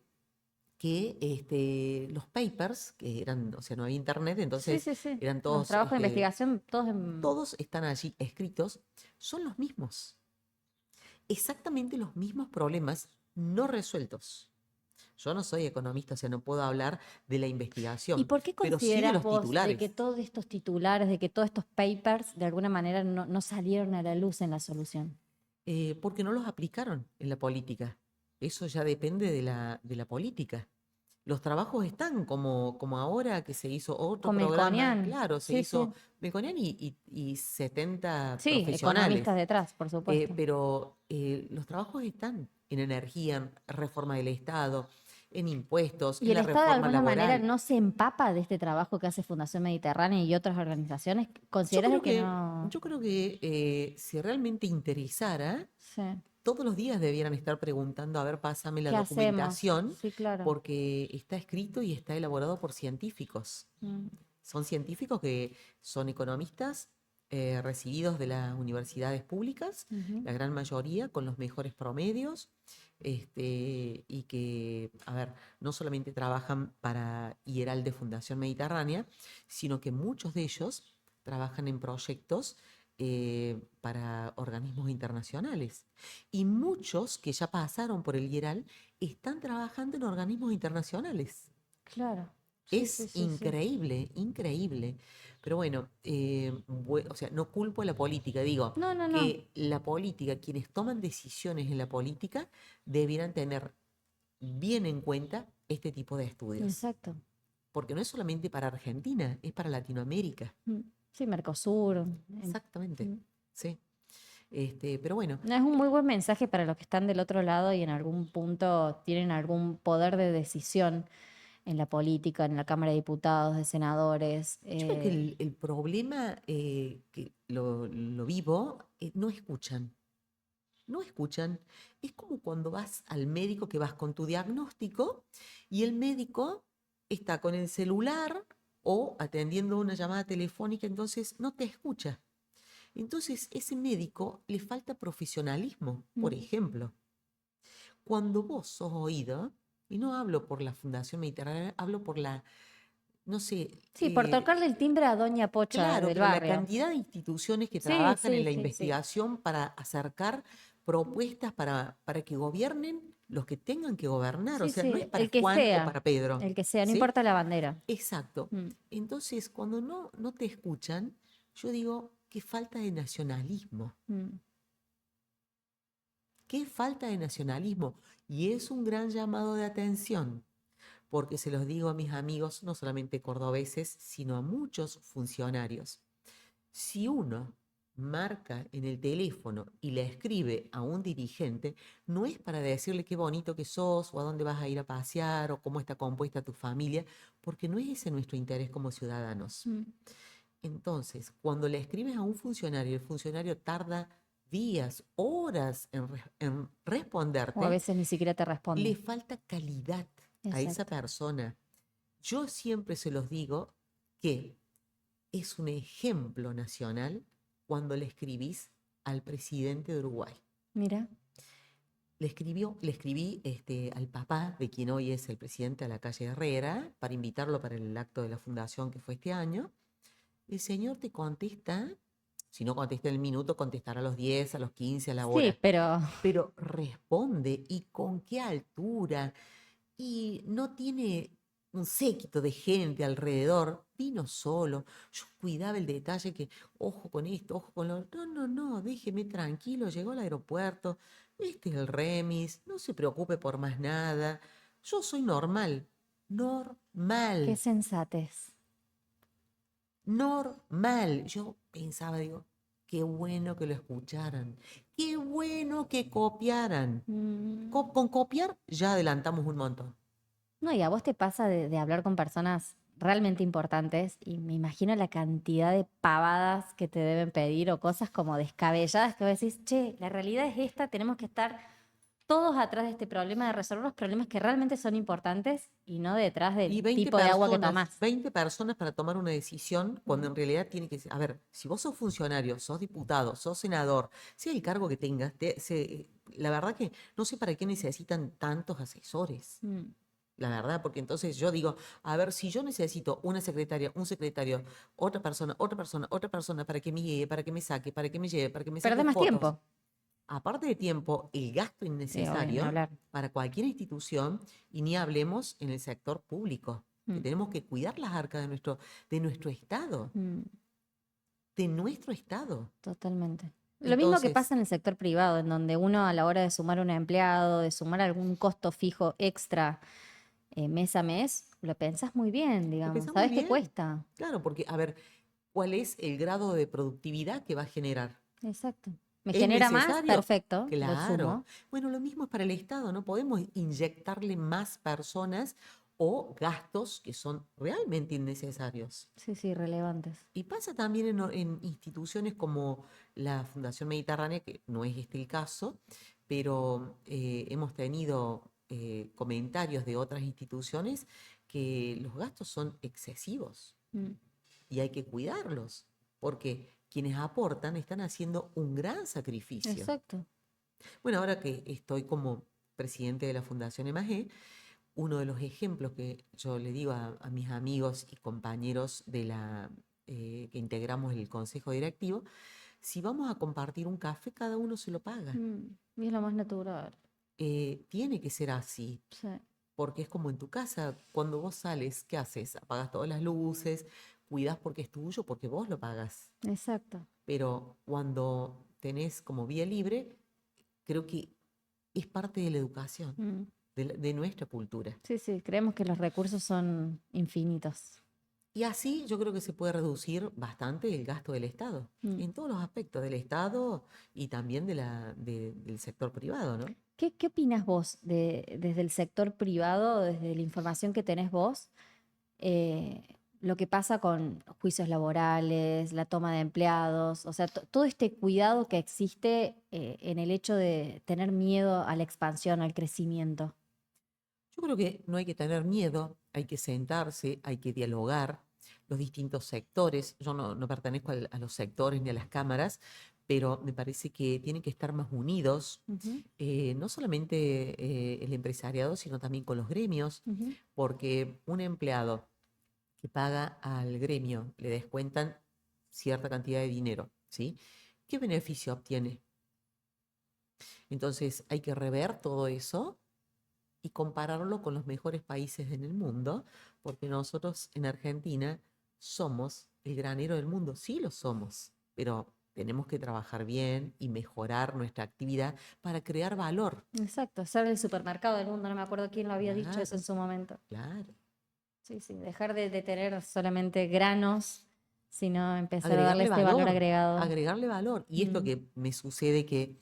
que los papers, que eran, o sea, no había internet, Sí, entonces sí, sí. eran Los todos, trabajos de investigación, todos están allí escritos, son los mismos, exactamente los mismos problemas no resueltos. Yo no soy economista, o sea, no puedo hablar de la ¿Y investigación, por qué pero sí de consideras los vos de que titulares. todos estos titulares, de que todos estos papers de alguna manera no salieron a la luz en la solución? Porque no los aplicaron en la política. Eso ya depende de la política. Los trabajos están como ahora que se hizo otro Con programa, Melconian, claro, se sí, hizo sí. Melconian y 70 Sí, profesionales. economistas detrás, por supuesto. Pero los trabajos están en energía, en reforma del Estado, en impuestos, ¿Y en el la Estado de reforma alguna manera laboral. no se empapa de este trabajo que hace Fundación Mediterránea y otras organizaciones? Yo ¿Consideras de creo que que, no? yo creo que si realmente interesara, Sí. todos los días debieran estar preguntando, a ver, pásame la ¿Qué hacemos? documentación, Sí, claro. porque está escrito y está elaborado por científicos. Mm, Son científicos que son economistas recibidos de las universidades públicas, ujú. la gran mayoría con los mejores promedios, y que, a ver, no solamente trabajan para IERAL de Fundación Mediterránea, sino que muchos de ellos trabajan en proyectos para organismos internacionales. Y muchos que ya pasaron por el IERAL están trabajando en organismos internacionales. Claro. Sí, sí, Es sí, sí. increíble, increíble. Pero bueno, o sea, no culpo a la política, digo No, no, no. que la política, quienes toman decisiones en la política, debieran tener bien en cuenta este tipo de estudios. Exacto. Porque no es solamente para Argentina, es para Latinoamérica. Mm, sí, Mercosur. Exactamente, Mm. sí. Pero bueno, No, es un muy buen mensaje para los que están del otro lado y en algún punto tienen algún poder de decisión en la política, en la Cámara de Diputados, de senadores. yo creo que el problema que lo vivo, no escuchan. No escuchan. Es como cuando vas al médico que vas con tu diagnóstico y el médico está con el celular o atendiendo una llamada telefónica, entonces no te escucha. Entonces, ese médico le falta profesionalismo, por Mm. ejemplo. Cuando vos sos oído, y no hablo por la Fundación Mediterránea, hablo por la, no sé, Sí, por tocarle el timbre a Doña Pocha claro, del pero la barrio. cantidad de instituciones que Sí, trabajan sí, en la sí, sí. investigación para acercar propuestas para que gobiernen los que tengan que gobernar, o Sí, sea, no es sí, para Juan o para Pedro, el que sea, no ¿sí? importa la bandera. Exacto. Mm, Entonces, cuando no te escuchan, yo digo, qué falta de nacionalismo, mm, qué falta de nacionalismo. Y es un gran llamado de atención, porque se los digo a mis amigos, no solamente cordobeses, sino a muchos funcionarios. Si uno marca en el teléfono y le escribe a un dirigente, no es para decirle qué bonito que sos o a dónde vas a ir a pasear o cómo está compuesta tu familia, porque no es ese nuestro interés como ciudadanos. mm. Entonces, cuando le escribes a un funcionario, el funcionario tarda días, horas en O a responderte, veces ni siquiera te le responde. falta calidad a esa Exacto. persona. Yo siempre se los digo que es un ejemplo nacional cuando le escribís al presidente de Uruguay. Mira. Le escribí al papá de quien hoy es el presidente de la calle Herrera para invitarlo para el acto de la fundación que fue este año. El señor te contesta, si no contesta en el minuto, contestará a los 10, a los 15, a la Sí, hora, pero pero responde y con qué altura y no tiene un séquito de gente alrededor, vino solo. Yo cuidaba el detalle que, ojo con esto, ojo con lo... No, no, no, déjeme tranquilo, llegó al aeropuerto, este es el remis, no se preocupe por más nada. Yo soy normal, qué normal, sensatez. normal. Yo pensaba, digo, qué bueno que lo escucharan, qué bueno que copiaran. Mm. Con copiar ya adelantamos un montón. No, y a vos te pasa de hablar con personas realmente importantes y me imagino la cantidad de pavadas que te deben pedir o cosas como descabelladas que vos decís, che, la realidad es esta, tenemos que estar todos atrás de este problema, de resolver los problemas que realmente son importantes y no detrás Y del tipo de agua que tomás. 20 personas para tomar una decisión cuando Mm, en realidad tiene que ser, a ver, si vos sos funcionario, sos diputado, sos senador, sea el cargo que tengas, la verdad que no sé para qué necesitan tantos asesores. mm. La verdad, porque entonces yo digo, a ver, si yo necesito una secretaria, un secretario, otra persona, otra persona, otra persona para que me guíe, para que me saque, para que me lleve, para que me Perdés saque más fotos, tiempo. aparte de tiempo, el gasto Sí, obvio, ni innecesario hablar. para cualquier institución, y ni hablemos en el sector público, que Mm, tenemos que cuidar las arcas de nuestro Estado, mm. de nuestro Estado. Totalmente. Lo mismo que Entonces, pasa en el sector privado, en donde uno a la hora de sumar un empleado, de sumar algún costo fijo extra mes a mes, lo pensás muy bien, lo digamos. pensamos muy ¿Sabes qué bien, cuesta? claro, porque, a ver, ¿cuál es el grado de productividad que va a generar? Exacto. ¿Me ¿Es genera más? necesario? Perfecto, lo Claro. sumo. Bueno, lo mismo es para el Estado, no podemos inyectarle más personas o gastos que son realmente innecesarios. Sí, sí, relevantes. Y pasa también en instituciones como la Fundación Mediterránea, que no es este el caso, pero hemos tenido comentarios de otras instituciones que los gastos son excesivos Mm, y hay que cuidarlos, porque quienes aportan están haciendo un gran sacrificio. exacto. Bueno, ahora que estoy como presidente de la Fundación EMAGE, uno de los ejemplos que yo le digo a mis amigos y compañeros que integramos el consejo directivo, si vamos a compartir un café, cada uno se lo paga. Y es lo más natural. Tiene que ser así, Sí, porque es como en tu casa, cuando vos sales, ¿qué haces? Apagas todas las luces, cuidas porque es tuyo, porque vos lo pagas. exacto. Pero cuando tenés como vía libre, creo que es parte de la educación, Mm, de nuestra cultura. sí, sí, creemos que los recursos son infinitos. Y así yo creo que se puede reducir bastante el gasto del Estado, Mm. en todos los aspectos del Estado y también del sector privado, ¿no? ¿Qué opinas vos desde el sector privado, desde la información que tenés vos, eh, lo que pasa con juicios laborales, la toma de empleados, o sea, todo este cuidado que existe en el hecho de tener miedo a la expansión, al crecimiento? Yo creo que no hay que tener miedo, hay que sentarse, hay que dialogar los distintos sectores. Yo no pertenezco a los sectores ni a las cámaras, pero me parece que tienen que estar más unidos, Ujú, no solamente el empresariado, sino también con los gremios, ujú. porque un empleado que paga al gremio le descuentan cierta cantidad de dinero, ¿sí? ¿Qué beneficio obtiene? Entonces hay que rever todo eso y compararlo con los mejores países en el mundo, porque nosotros en Argentina somos el granero del mundo, sí lo somos, pero tenemos que trabajar bien y mejorar nuestra actividad para crear valor. Exacto, ser el supermercado del mundo, no me acuerdo quién lo había dicho eso Claro, en su momento. claro. Sí, sí, dejar de tener solamente granos, sino empezar a darle Agregarle este valor valor, agregado. agregarle valor. Y esto Mm, que me sucede que,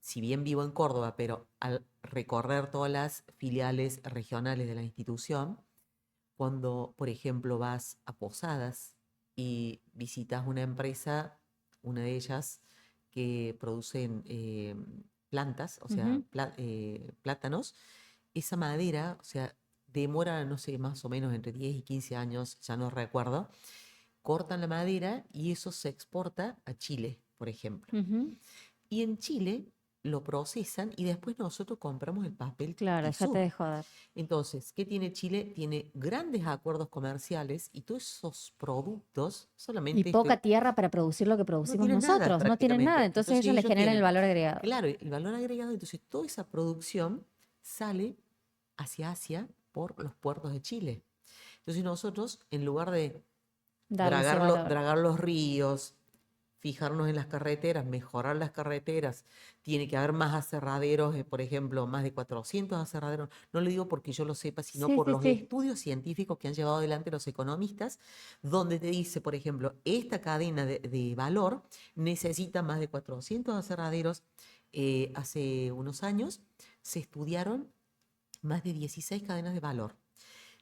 si bien vivo en Córdoba, pero al recorrer todas las filiales regionales de la institución, cuando, por ejemplo, vas a Posadas y visitas una empresa, una de ellas, que producen plantas, o sea, ujú. plátanos, esa madera, o sea, demora, no sé, más o menos entre 10 y 15 años, ya no recuerdo, cortan la madera y eso se exporta a Chile, por ejemplo. Ujú. Y en Chile lo procesan y después nosotros compramos el papel Claro, déjate tisú. de joder. Entonces, ¿qué tiene Chile? Tiene grandes acuerdos comerciales y todos esos productos, Y solamente poca tierra para producir lo que no producimos tienen nada nosotros, no tienen nada, prácticamente. entonces Entonces ellos le ellos generan el tienen, valor agregado. claro, el valor agregado, entonces toda esa producción sale hacia Asia por los puertos de Chile. Entonces nosotros, en lugar de Darle ese valor. dragar los ríos, fijarnos en las carreteras, mejorar las carreteras, tiene que haber más aserraderos, por ejemplo, más de 400 aserraderos. No lo digo porque yo lo sepa, sino Sí, por sí, los sí. estudios científicos que han llevado adelante los economistas, donde te dice, por ejemplo, esta cadena de valor necesita más de 400 aserraderos. Hace unos años se estudiaron más de 16 cadenas de valor.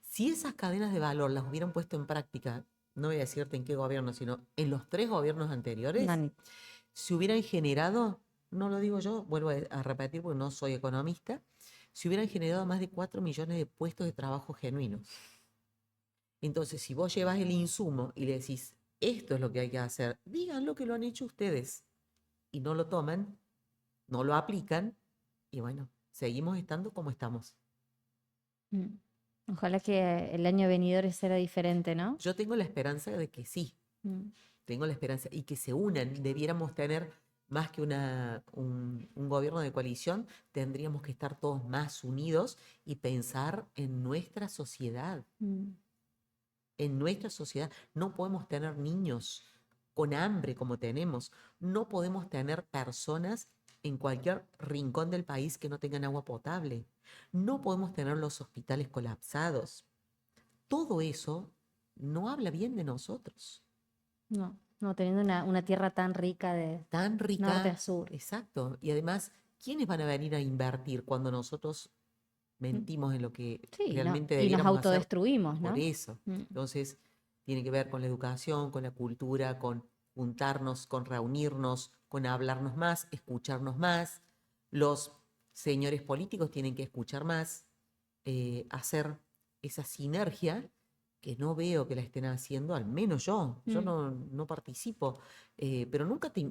Si esas cadenas de valor las hubieran puesto en práctica, no voy a decirte en qué gobierno, sino en los 3 gobiernos anteriores, Nani. se hubieran generado, no lo digo yo, vuelvo a repetir porque no soy economista, se hubieran generado más de 4 millones de puestos de trabajo genuinos. Entonces, si vos llevas el insumo y le decís, esto es lo que hay que hacer, digan lo que lo han hecho ustedes y no lo toman, no lo aplican y bueno, seguimos estando como estamos. Mm. Ojalá que el año venidero será diferente, ¿no? Yo tengo la esperanza de que sí, Mm. tengo la esperanza y que se unan. Debiéramos tener más que un gobierno de coalición, tendríamos que estar todos más unidos y pensar en nuestra sociedad. Mm. En nuestra sociedad no podemos tener niños con hambre como tenemos. No podemos tener personas en cualquier rincón del país que no tengan agua potable. No podemos tener los hospitales colapsados. Todo eso no habla bien de nosotros. No, no, teniendo una tierra tan rica de Tan norte a rica, sur. exacto. Y además, ¿quiénes van a venir a invertir cuando nosotros Mm. mentimos en lo que Sí, no, realmente y nos debiéramos hacer? autodestruimos, Por ¿no? eso. Mm. Entonces, tiene que ver con la educación, con la cultura, con juntarnos, con reunirnos, con hablarnos más, escucharnos más. Los señores políticos tienen que escuchar más, hacer esa sinergia que no veo que la estén haciendo, al menos yo. Yo Mm. no participo, pero nunca te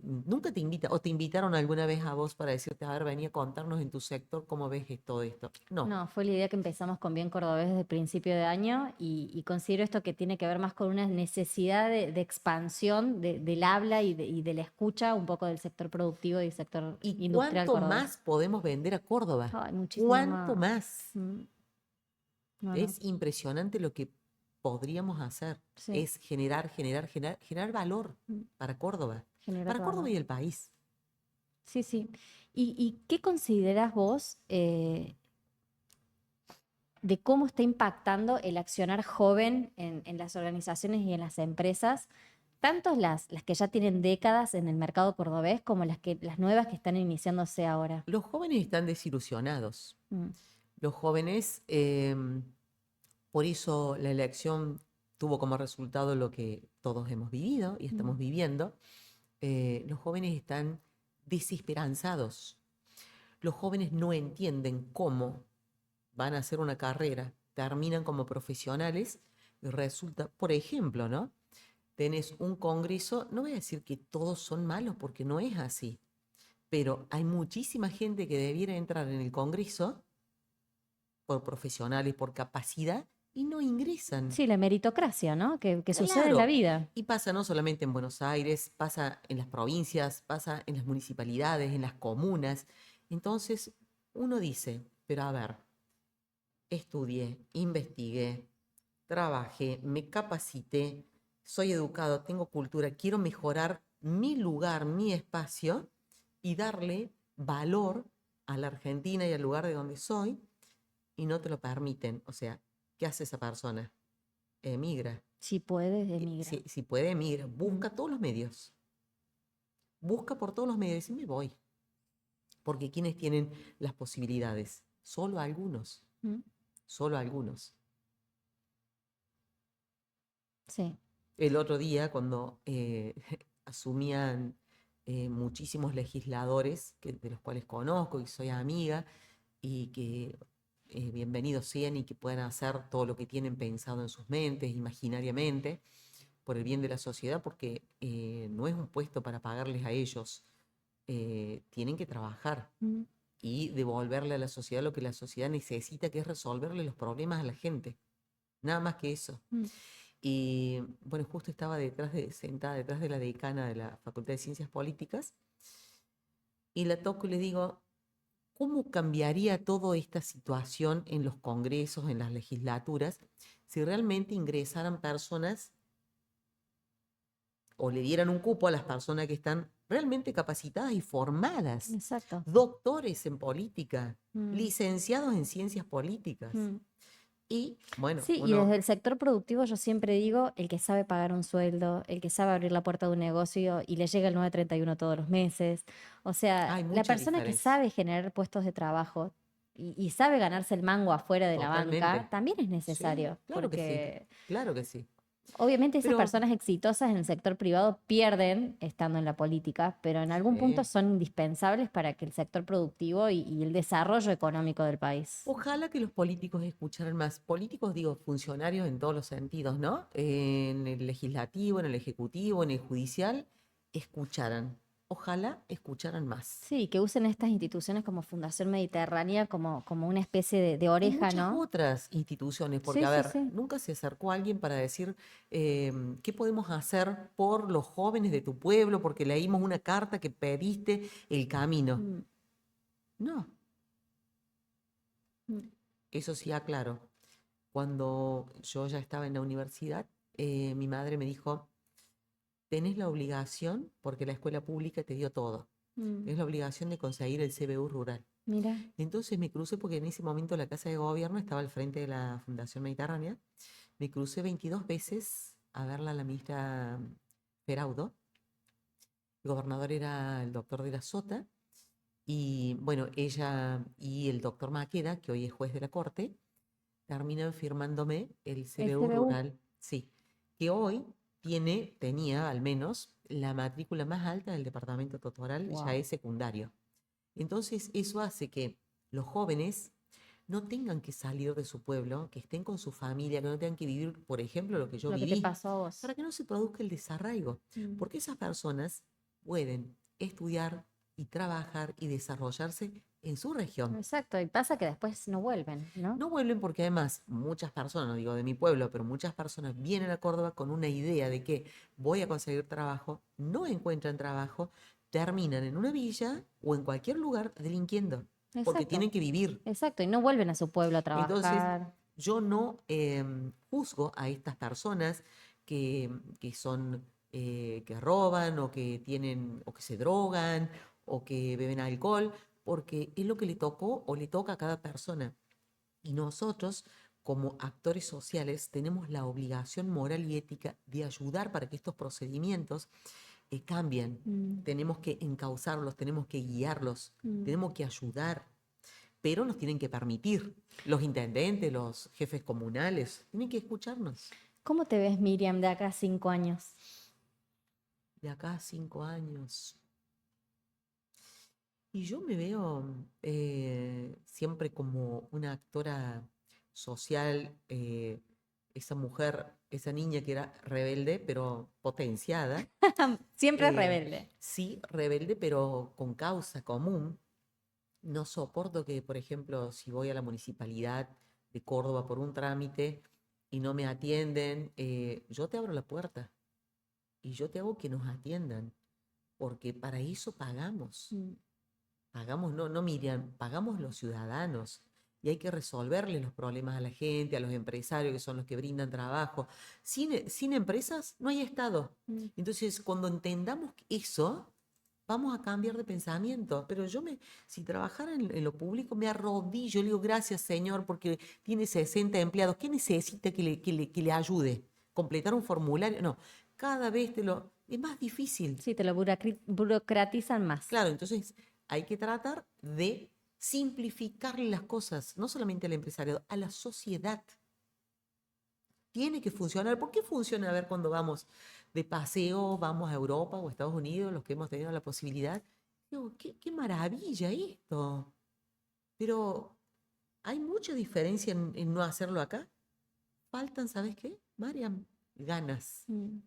invita, o te invitaron alguna vez a vos para decirte, a ver, venía a contarnos en tu sector cómo ves todo esto. No, No, fue la idea que empezamos con Bien Cordobés desde el principio de año y considero esto que tiene que ver más con una necesidad de expansión del habla y de la escucha un poco del sector productivo y del sector ¿y industrial cuánto cordobés. más podemos vender a Córdoba? Ay, muchísimo ¿Cuánto más. más? Mm. No, no, Es impresionante lo que podríamos hacer. sí, Es generar valor mm, generar para Córdoba valor. y el país. Sí, sí. ¿Y qué consideras vos de cómo está impactando el accionar joven en las organizaciones y en las empresas, tanto las que ya tienen décadas en el mercado cordobés como las nuevas que están iniciándose ahora? Los jóvenes están desilusionados. Mm, Los jóvenes, por eso la elección tuvo como resultado lo que todos hemos vivido y mm, estamos viviendo. Los jóvenes están desesperanzados. Los jóvenes no entienden cómo van a hacer una carrera, terminan como profesionales y resulta, por ejemplo, ¿no? Tenés un congreso, no voy a decir que todos son malos porque no es así, pero hay muchísima gente que debiera entrar en el congreso por profesionales, por capacidad, y no ingresan. sí, la meritocracia, ¿no? Que sucede en la Claro, vida. y pasa no solamente en Buenos Aires, pasa en las provincias, pasa en las municipalidades, en las comunas. Entonces, uno dice, pero a ver, estudié, investigué, trabajé, me capacité, soy educado, tengo cultura, quiero mejorar mi lugar, mi espacio y darle valor a la Argentina y al lugar de donde soy y no te lo permiten. O sea, ¿qué hace esa persona? Emigra. Si puedes, emigra. Si puede, emigra. Mm, Busca todos los medios. Busca por todos los medios y me voy. Porque ¿quiénes tienen las posibilidades? Solo algunos. mm, Solo algunos. sí. El otro día, cuando asumían muchísimos legisladores, de los cuales conozco y soy amiga, y que bienvenidos sean y que puedan hacer todo lo que tienen pensado en sus mentes, imaginariamente, por el bien de la sociedad, porque no es un puesto para pagarles a ellos, tienen que trabajar Mm, y devolverle a la sociedad lo que la sociedad necesita, que es resolverle los problemas a la gente. Nada más que eso. mm. Y bueno, justo estaba sentada detrás de la decana de la Facultad de Ciencias Políticas y la toco y le digo, ¿cómo cambiaría toda esta situación en los congresos, en las legislaturas, si realmente ingresaran personas o le dieran un cupo a las personas que están realmente capacitadas y formadas, Exacto. doctores en política, Mm, licenciados en ciencias políticas? mm. Y bueno, Sí, y desde uno, el sector productivo yo siempre digo, el que sabe pagar un sueldo, el que sabe abrir la puerta de un negocio y le llega el 931 todos los meses. O sea, hay la mucha persona que diferencia, sabe generar puestos de trabajo y sabe ganarse el mango afuera de la banca, totalmente. también es Sí, necesario, claro que sí, porque claro que sí. obviamente esas Pero personas exitosas en el sector privado pierden estando en la política, pero en algún punto sí, son indispensables para que el sector productivo y el desarrollo económico del país. ojalá que los políticos escucharan más. Políticos, digo, funcionarios en todos los sentidos, ¿no? En el legislativo, en el ejecutivo, en el judicial, escucharan. Ojalá escucharan más. Sí, que usen estas instituciones como Fundación Mediterránea como una especie de Y oreja, muchas ¿no? otras instituciones, porque, Sí, a sí, ver, sí. nunca se acercó alguien para decir, ¿qué podemos hacer por los jóvenes de tu pueblo? Porque leímos una carta que pediste el camino. Mm, No, mm. eso sí aclaro. Cuando yo ya estaba en la universidad, mi madre me dijo, tenés la obligación, porque la escuela pública te dio todo, Mm, tenés la obligación de conseguir el CBU rural. mira, Entonces me crucé, porque en ese momento la Casa de Gobierno estaba al frente de la Fundación Mediterránea, me crucé 22 veces a verla a la ministra Feraudo, el gobernador era el doctor de la Sota, y bueno, ella y el doctor Maqueda, que hoy es juez de la Corte, terminan firmándome el el CBU CBU. rural, sí, que hoy tenía al menos la matrícula más alta del departamento Totoral, ya Wow. es secundario. Entonces eso hace que los jóvenes no tengan que salir de su pueblo, que estén con su familia, que no tengan que vivir, por ejemplo, lo que yo Lo que te viví, pasó a vos. para que no se produzca el desarraigo, Mm, porque esas personas pueden estudiar y trabajar y desarrollarse en su región. exacto, y pasa que después no vuelven, ¿no? No vuelven porque además muchas personas, no digo de mi pueblo, pero muchas personas vienen a Córdoba con una idea de que voy a conseguir trabajo, no encuentran trabajo, terminan en una villa o en cualquier lugar delinquiendo, porque Exacto, tienen que vivir. exacto, y no vuelven a su pueblo a Entonces, trabajar. yo no juzgo a estas personas que son, que roban o que tienen, o que se drogan o que beben alcohol, porque es lo que le tocó o le toca a cada persona. Y nosotros, como actores sociales, tenemos la obligación moral y ética de ayudar para que estos procedimientos cambien. Mm, Tenemos que encauzarlos, tenemos que guiarlos, mm. tenemos que ayudar, pero nos tienen que permitir. Los intendentes, los jefes comunales, tienen que escucharnos. ¿Cómo te ves, Miriam, de acá a 5 años? De acá a 5 años. Y yo me veo siempre como una actora social, esa mujer, esa niña que era rebelde, pero potenciada. Siempre es eh, rebelde. sí, rebelde, pero con causa común. No soporto que, por ejemplo, si voy a la municipalidad de Córdoba por un trámite y no me atienden, yo te abro la puerta y yo te hago que nos atiendan, porque para eso pagamos. Mm, Pagamos, no, no Miriam, pagamos los ciudadanos. y hay que resolverle los problemas a la gente, a los empresarios que son los que brindan trabajo. Sin empresas no hay Estado. Mm. Entonces, cuando entendamos eso, vamos a cambiar de pensamiento. Pero si trabajara en lo público, me arrodillo, le digo, gracias, señor, porque tiene 60 empleados. ¿Qué necesita que le ayude? ¿Completar un formulario? No, cada vez es más difícil. Sí, te lo burocratizan más. Claro, entonces hay que tratar de simplificarle las cosas, no solamente al empresario, a la sociedad. Tiene que funcionar. ¿Por qué funciona? A ver, cuando vamos de paseo, vamos a Europa o Estados Unidos, los que hemos tenido la posibilidad. Digo, qué maravilla esto. Pero hay mucha diferencia en no hacerlo acá. Faltan, ¿sabes qué? Mariam, ganas. Mm.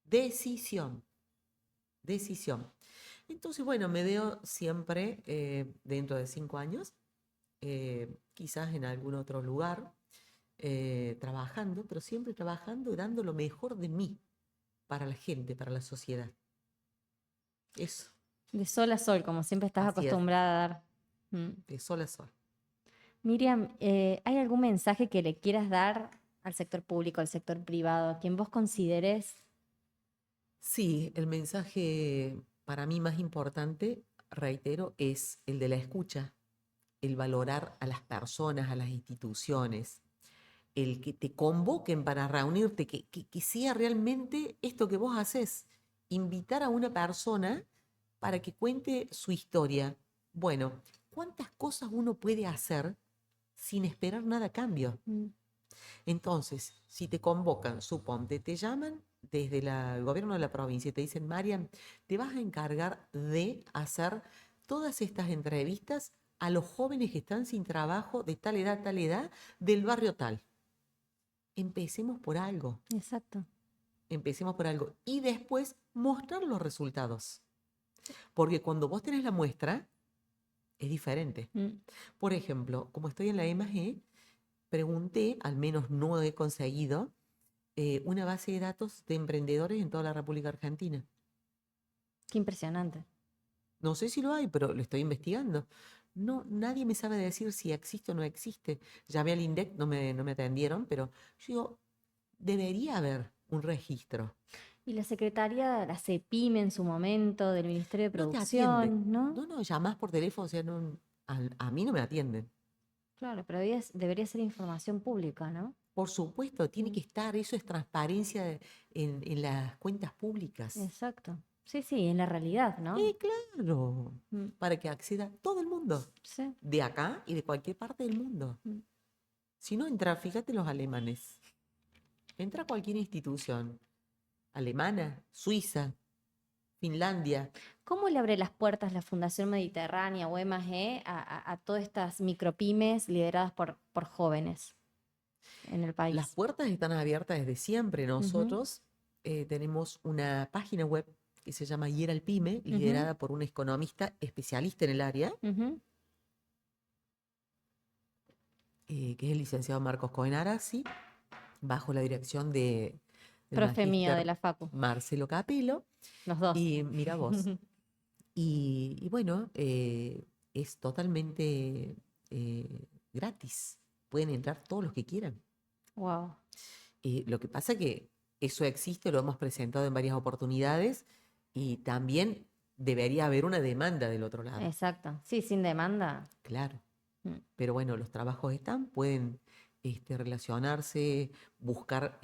Decisión. Decisión. Entonces, bueno, me veo siempre dentro de 5 años, quizás en algún otro lugar, trabajando, pero siempre trabajando y dando lo mejor de mí para la gente, para la sociedad. Eso, De sol a sol, como siempre estás así es, acostumbrada a dar. Mm. de sol a sol. Miriam, ¿hay algún mensaje que le quieras dar al sector público, al sector privado, a quien vos consideres? Sí, el mensaje para mí más importante, reitero, es el de la escucha, el valorar a las personas, a las instituciones, el que te convoquen para reunirte, que sea realmente esto que vos haces, invitar a una persona para que cuente su historia. Bueno, ¿cuántas cosas uno puede hacer sin esperar nada a cambio? Mm. Entonces, si te convocan, suponte, te llaman desde el gobierno de la provincia y te dicen, Marian, te vas a encargar de hacer todas estas entrevistas a los jóvenes que están sin trabajo de tal edad, del barrio tal. Empecemos por algo, Exacto. empecemos por algo y después mostrar los resultados. Porque cuando vos tenés la muestra, es diferente. Mm. Por ejemplo, como estoy en la EMAG, pregunté, al menos no he conseguido, una base de datos de emprendedores en toda la República Argentina. Qué impresionante. No sé si lo hay, pero lo estoy investigando. No, nadie me sabe decir si existe o no existe. Llamé al INDEC, no me atendieron, pero yo digo, debería haber un registro. Y la secretaria, la CEPIME en su momento, del Ministerio de No te atienden. Producción, ¿no? No, llamás por teléfono, o sea, a mí no me atienden. Claro, pero debería ser información pública, ¿no? Por supuesto, tiene Mm. que estar, eso es transparencia en las cuentas públicas. Exacto. Sí, sí, en la realidad, ¿no? Claro, Mm. para que acceda todo el mundo, Sí. de acá y de cualquier parte del mundo. Mm. Si no entra, fíjate los alemanes, entra a cualquier institución, alemana, suiza, Finlandia. ¿Cómo le abre las puertas la Fundación Mediterránea o EMAG a todas estas micropymes lideradas por jóvenes en el Las país? puertas están abiertas desde siempre. Ujú, Nosotros tenemos una página web que se llama Yeral Pyme, ujú, liderada por un economista especialista en el área, ujú. que es el licenciado Marcos Cohen Arasi, bajo la dirección del Profe mío de magíster la Facu, Marcelo Capello. los dos. Y mira vos. Y bueno, es totalmente gratis. Pueden entrar todos los que quieran. Wow, Lo que pasa que eso existe, lo hemos presentado en varias oportunidades y también debería haber una demanda del otro lado. exacto. Sí, sin demanda. Claro. Mm. Pero bueno, los trabajos están, pueden relacionarse, buscar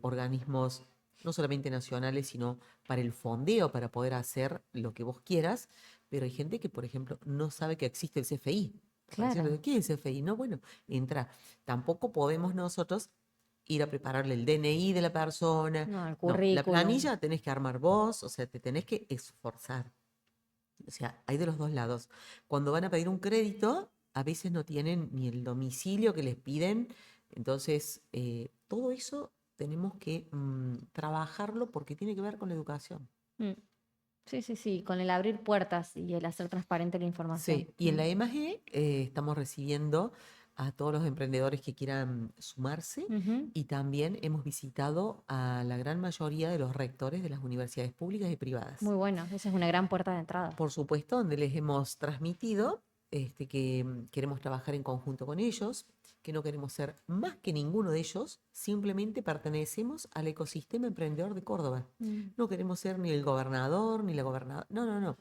organismos no solamente nacionales, sino para el fondeo, para poder hacer lo que vos quieras. Pero hay gente que, por ejemplo, no sabe que existe el CFI. Claro. ¿Qué es el CFI? No, bueno, entra. Tampoco podemos nosotros ir a prepararle el DNI de la persona. No, el No, la currículum. planilla la tenés que armar vos, o sea, te tenés que esforzar. O sea, hay de los dos lados. Cuando van a pedir un crédito, a veces no tienen ni el domicilio que les piden. Entonces, todo eso tenemos que trabajarlo porque tiene que ver con la educación. Mm. Sí, sí, sí, con el abrir puertas y el hacer transparente la información. Sí, y en la EMAG estamos recibiendo a todos los emprendedores que quieran sumarse Ujú. y también hemos visitado a la gran mayoría de los rectores de las universidades públicas y privadas. Muy bueno, esa es una gran puerta de entrada. Por supuesto, donde les hemos transmitido que queremos trabajar en conjunto con ellos, que no queremos ser más que ninguno de ellos, simplemente pertenecemos al ecosistema emprendedor de Córdoba. No queremos ser ni el gobernador ni la gobernadora. No, no, no.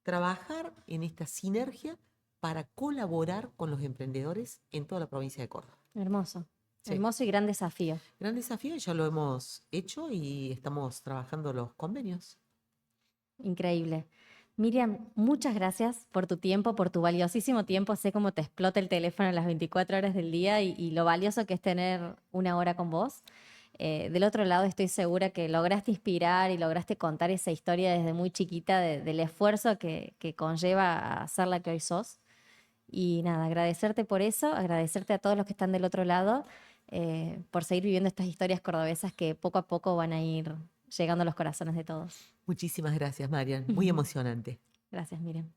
Trabajar en esta sinergia para colaborar con los emprendedores en toda la provincia de Córdoba. Hermoso. Sí. Hermoso y gran desafío. Gran desafío, ya lo hemos hecho y estamos trabajando los convenios. Increíble. Miriam, muchas gracias por tu tiempo, por tu valiosísimo tiempo. Sé cómo te explota el teléfono a las 24 horas del día y lo valioso que es tener una hora con vos. Del otro lado, estoy segura que lograste inspirar y lograste contar esa historia desde muy chiquita del esfuerzo que conlleva a ser la que hoy sos. Y nada, agradecerte por eso, agradecerte a todos los que están del otro lado, por seguir viviendo estas historias cordobesas que poco a poco van a ir llegando a los corazones de todos. Muchísimas gracias, Marian. Muy emocionante. Gracias, Miriam.